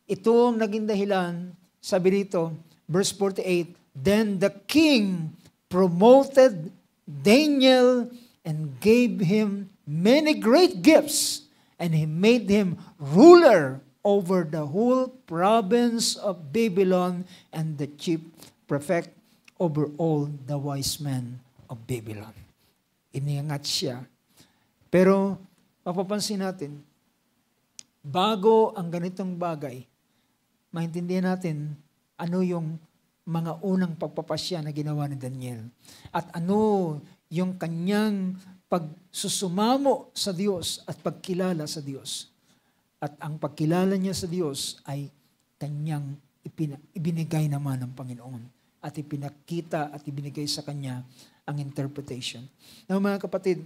ito ang naging dahilan, sabi dito, verse 48, then the king promoted Daniel and gave him many great gifts, and he made him ruler over the whole province of Babylon and the chief prefect over all the wise men of Babylon. Iniangat siya. Pero, mapapansin natin, bago ang ganitong bagay, maintindihan natin ano yung mga unang pagpapasya na ginawa ni Daniel. At ano yung kanyang pagsusumamo sa Diyos at pagkilala sa Diyos. At ang pagkilala niya sa Diyos ay kanyang ibinigay naman ng Panginoon. At ipinakita at ibinigay sa kanya ang interpretation. Now mga kapatid,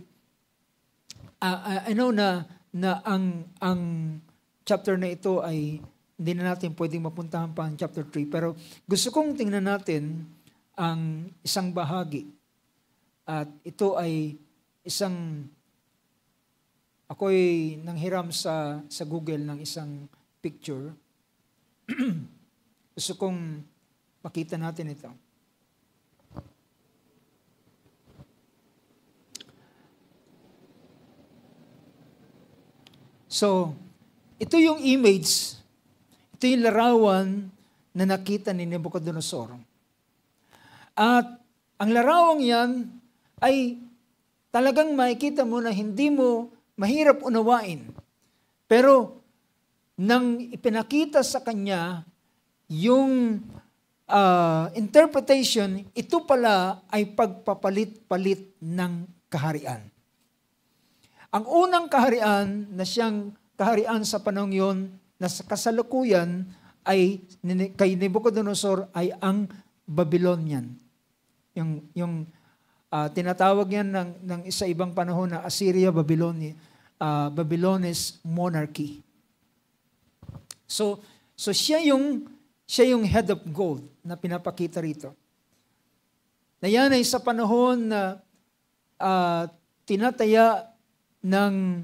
I know na ang chapter na ito ay hindi na natin pwedeng mapuntahan pa ang chapter 3, pero gusto kong tingnan natin ang isang bahagi. At ito ay ako'y nanghiram sa Google ng isang picture. Gusto kong makita natin ito. So, ito yung image, ito yung larawan na nakita ni Nebuchadnezzar. At ang larawang yan ay talagang makikita mo na hindi mo mahirap unawain. Pero nang ipinakita sa kanya yung interpretation, ito pala ay pagpapalit-palit ng kaharian. Ang unang kaharian na siyang kaharian sa panahon yon na sa kasalukuyan ay kay Nebuchadnezzar ay ang Babylonian. Yung tinatawag yan ng isa ibang panahon na Assyria, Babylonese monarchy. So siya yung head of gold na pinapakita rito. Na yan ay sa panahon na tinataya ng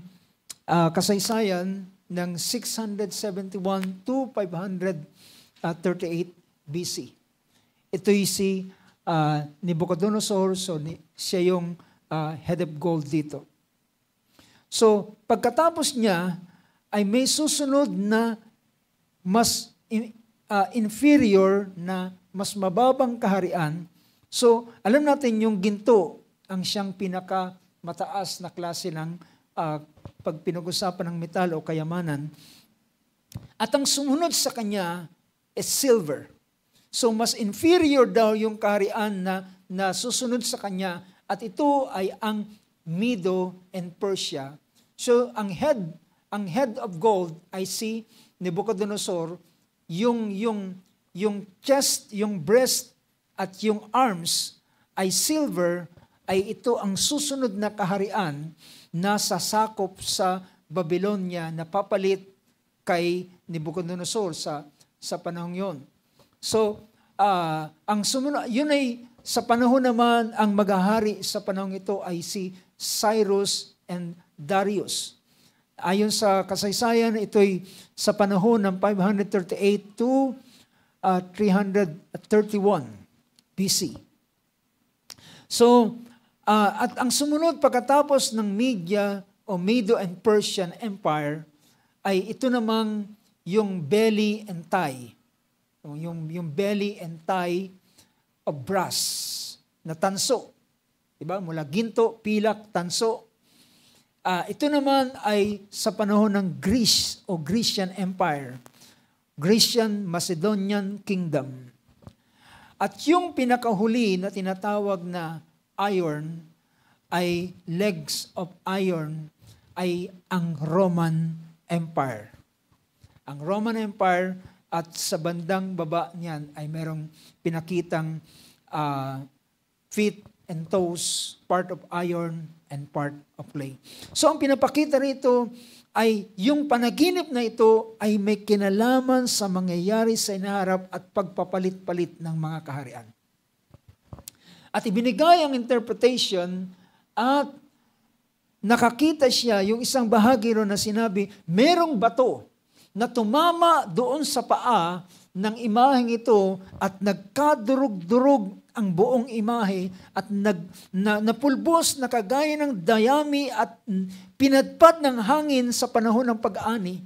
kasaysayan ng 671 to 538 BC. Ito'y si Nebuchadnezzar, so siya yung head of gold dito. So, pagkatapos niya, ay may susunod na mas inferior na mas mababang kaharian. So, alam natin yung ginto ang siyang pinakamataas na klase ng pag pinag-usapan ng metal o kayamanan. At ang sumunod sa kanya is silver. So, mas inferior daw yung kaharian na susunod sa kanya at ito ay ang Medo and Persia. So, ang head of gold ay si Nebuchadnezzar, yung chest, yung breast at yung arms ay silver, ay ito ang susunod na kaharian na sasakop sa Babylonia na papalit kay Nebuchadnezzar sa panahon yon. So, ang sumunod, yun ay sa panahon naman, ang maghahari sa panahon ito ay si Cyrus and Darius. Ayon sa kasaysayan, ito'y sa panahon ng 538 to 331 BC. So, at ang sumunod pagkatapos ng Medo and Persian Empire, ay ito namang yung belly and thigh. Yung belly and thigh of brass na tanso. Diba? Mula ginto, pilak, tanso. Ito naman ay sa panahon ng Greece o Grecian Empire. Grecian Macedonian Kingdom. At yung pinakahuli na tinatawag na iron ay legs of iron ay ang Roman Empire. Ang Roman Empire at sa bandang baba niyan ay merong pinakitang feet and toes, part of iron and part of clay. So ang pinapakita rito ay yung panaginip na ito ay may kinalaman sa mangyayari sa inaharap at pagpapalit-palit ng mga kaharian. At ibinigay ang interpretation at nakakita siya yung isang bahagi ron na sinabi, merong bato na tumama doon sa paa ng imaheng ito at nagkadurog-durog ang buong imahe at napulbos na kagaya ng dayami at pinadpad ng hangin sa panahon ng pag-ani.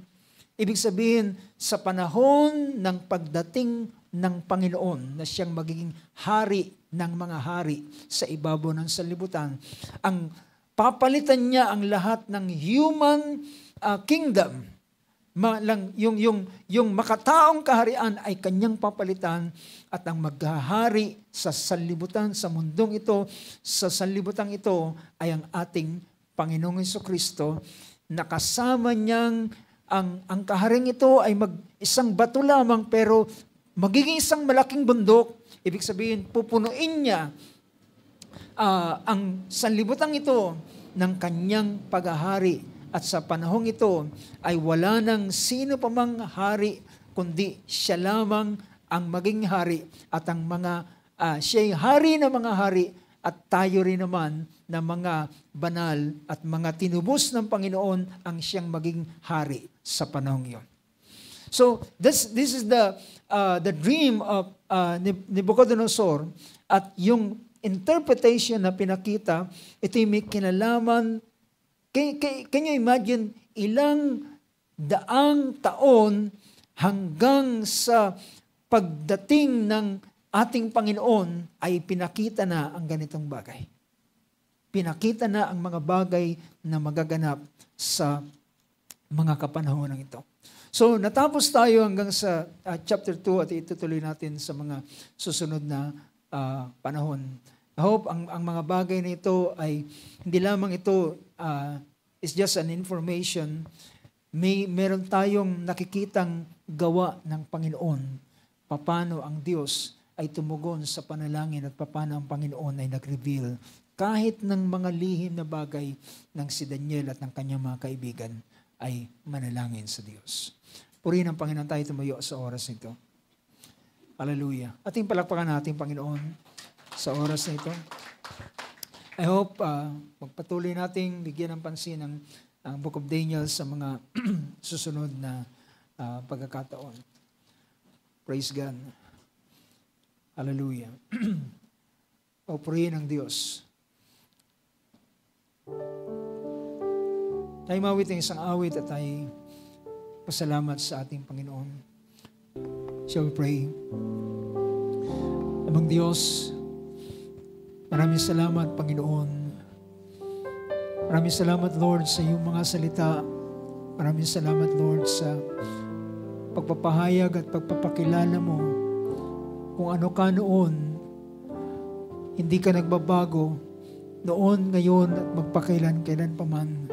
Ibig sabihin, sa panahon ng pagdating ng Panginoon na siyang magiging hari ng mga hari sa ibabaw ng sanlibutan, ang papalitan niya ang lahat ng human kingdom. Yung makataong kaharian ay kanyang papalitan at ang maghahari sa sanlibutan, sa mundong ito, sa sanlibutan ito ay ang ating Panginoong Jesucristo. Nakasama niyang ang kaharing ito ay isang bato lamang pero magiging isang malaking bundok. Ibig sabihin, pupunuin niya ang sanlibutan ito ng kanyang paghahari. At sa panahong ito ay wala nang sino pa mang hari, kundi siya lamang ang maging hari at ang mga siya'y hari ng mga hari at tayo rin naman na mga banal at mga tinubos ng Panginoon ang siyang maging hari sa panahong iyon. So this is the dream of Nebuchadnezzar at yung interpretation na pinakita, ito'y may kinalaman. Can you imagine ilang daang taon hanggang sa pagdating ng ating Panginoon ay pinakita na ang ganitong bagay. Pinakita na ang mga bagay na magaganap sa mga kapanahonan ito. So natapos tayo hanggang sa chapter 2 at itutuloy natin sa mga susunod na panahon. I hope ang mga bagay na ito ay hindi lamang ito is just an information. Meron tayong nakikitang gawa ng Panginoon. Paano ang Diyos ay tumugon sa panalangin at paano ang Panginoon ay nag-reveal kahit ng mga lihim na bagay ng si Daniel at ng kanyang mga kaibigan ay manalangin sa Diyos. Purihin ang Panginoon, tayo tumayo sa oras nito. Hallelujah. Ating palakpakan natin, Panginoon, sa oras na ito. I hope magpatuloy nating bigyan ng pansin ang Book of Daniel sa mga susunod na pagkakataon. Praise God. Hallelujah. Purihin ang Diyos. Tayo mawit ng isang awit at tayo pasalamat sa ating Panginoon. Shall we pray? Amang Diyos, maraming salamat, Panginoon. Maraming salamat, Lord, sa iyong mga salita. Maraming salamat, Lord, sa pagpapahayag at pagpapakilala mo kung ano ka noon. Hindi ka nagbabago noon, ngayon, at magpakailan-kailan pa man.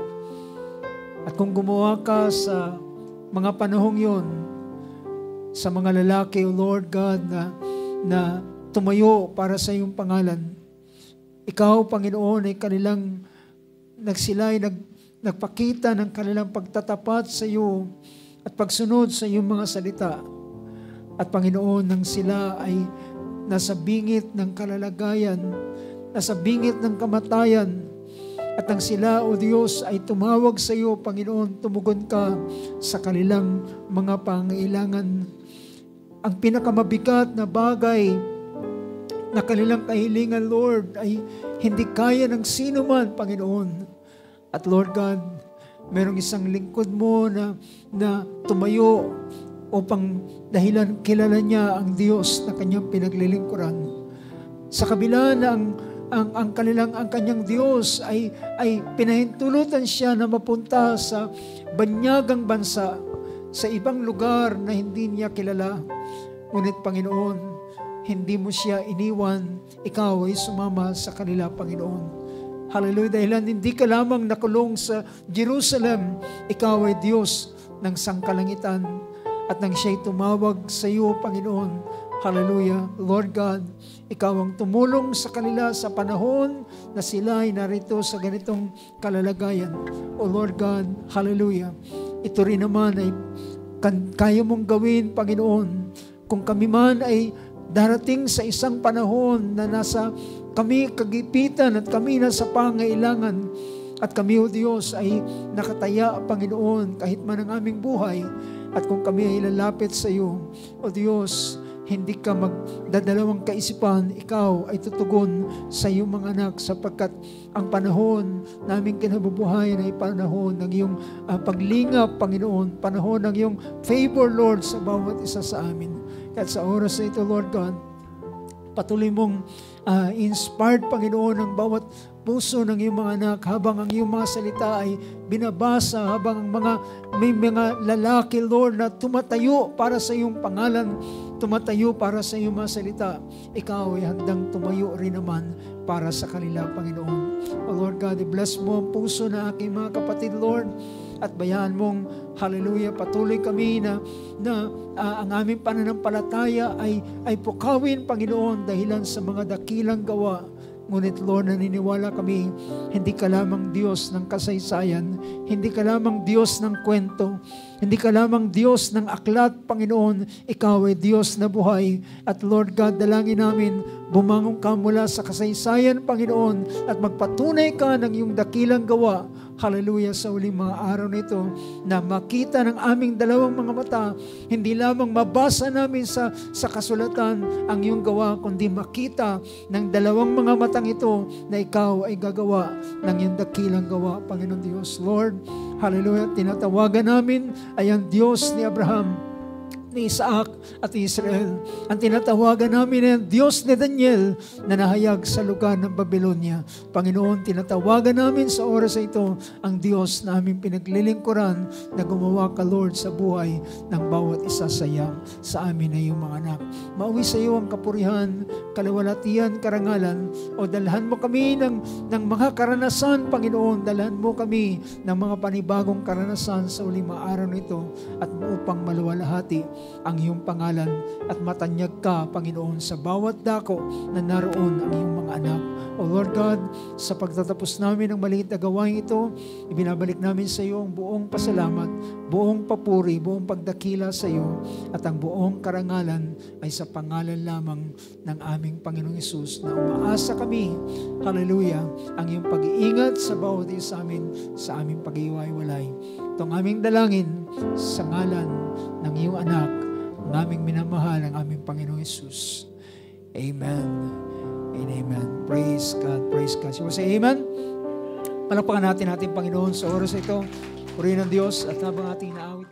At kung gumawa ka sa mga panahong yon, sa mga lalaki, O Lord God, na tumayo para sa iyong pangalan, ikaw, Panginoon, ay kanilang nagpakita ng kanilang pagtatapat sa iyo at pagsunod sa iyong mga salita. At Panginoon, nang sila ay nasa bingit ng kalalagayan, nasa bingit ng kamatayan, at nang sila, O Diyos, ay tumawag sa iyo, Panginoon, tumugon ka sa kanilang mga pangailangan. Ang pinakamabigat na bagay na kanilang kahilingan, Lord, ay hindi kaya ng sino man, Panginoon. At Lord God, merong isang lingkod mo na tumayo upang dahilan kilala niya ang Diyos na kanyang pinaglilingkuran. Sa kabila na ang kanyang Diyos ay pinahintulutan siya na mapunta sa banyagang bansa, sa ibang lugar na hindi niya kilala. Ngunit Panginoon, hindi mo siya iniwan, ikaw ay sumama sa kanila, Panginoon. Hallelujah, dahilan hindi ka lamang nakulong sa Jerusalem, ikaw ay Diyos ng sangkalangitan. At nang siya'y tumawag sa iyo, Panginoon, Hallelujah. Lord God, Ikaw ang tumulong sa kanila sa panahon na sila ay narito sa ganitong kalalagayan. O Lord God, hallelujah. Ito rin naman ay kaya mong gawin, Panginoon, kung kami man ay darating sa isang panahon na nasa kami kagipitan at kami nasa pangailangan at kami, O Diyos, ay nakataya, Panginoon, kahit man ang aming buhay, at kung kami ay lalapit sa iyo, O Diyos, hindi ka magdadalawang kaisipan, ikaw ay tutugon sa iyong mga anak sapagkat ang panahon naming kinabubuhayan ay panahon ng iyong paglingap, Panginoon, panahon ng iyong favor, Lord, sa bawat isa sa amin. At sa oras na ito, Lord God, patuloy mong inspired, Panginoon, ang bawat puso ng iyong mga anak habang ang iyong mga salita ay binabasa, habang may mga lalaki, Lord, na tumatayo para sa iyong pangalan, tumatayo para sa iyong mga salita, ikaw ay handang tumayo rin naman para sa kanila, Panginoon. O Lord God, bless mo ang puso na aking mga kapatid, Lord, at bayaan mong, hallelujah, patuloy kami na ang aming pananampalataya ay pukawin, Panginoon, dahilan sa mga dakilang gawa. Ngunit Lord, naniniwala kami, hindi ka lamang Diyos ng kasaysayan, hindi ka lamang Diyos ng kwento, hindi ka lamang Diyos ng aklat, Panginoon, ikaw ay Diyos na buhay. At Lord God, dalangin namin, bumangon ka mula sa kasaysayan, Panginoon, at magpatunay ka ng iyong dakilang gawa. Hallelujah, sa uling mga araw nito, na makita ng aming dalawang mga mata, hindi lamang mabasa namin sa kasulatan ang iyong gawa, kundi makita ng dalawang mga matang ito na ikaw ay gagawa ng iyong dakilang gawa, Panginoon Diyos. Lord, hallelujah, tinatawagan namin ay ang Diyos ni Abraham, ni Isaac at Israel. Ang tinatawagan namin ay ang Diyos ni Daniel na nahayag sa lugar ng Babylonia. Panginoon, tinatawagan namin sa oras na ito ang Diyos na aming pinaglilingkuran na gumawa ka, Lord, sa buhay ng bawat isa sa amin na iyong mga anak. Mauwi sa iyo ang kapurihan, kalawalatian, karangalan, o dalhan mo kami ng mga karanasan, Panginoon, dalhan mo kami ng mga panibagong karanasan sa uling mga araw nito at upang maluwalhati ang iyong pangalan at matanyag ka, Panginoon, sa bawat dako na naroon ang iyong mga anak. O Lord God, sa pagtatapos namin ng maliit na gawain ito, ibinabalik namin sa iyo ang buong pasalamat, buong papuri, buong pagdakila sa iyo, at ang buong karangalan ay sa pangalan lamang ng aming Panginoong Hesus na umaasa kami, hallelujah, ang iyong pag-iingat sa bawat isa sa aming pag-iwaiwalay. Itong aming dalangin sa ngalan ng iyong anak, ang aming minamahal, ang aming Panginoong Hesus. Amen and amen. Praise God, praise God. So say amen. Palakpakan natin Panginoon sa oras ito. Purihin ng Diyos at habang ating naawit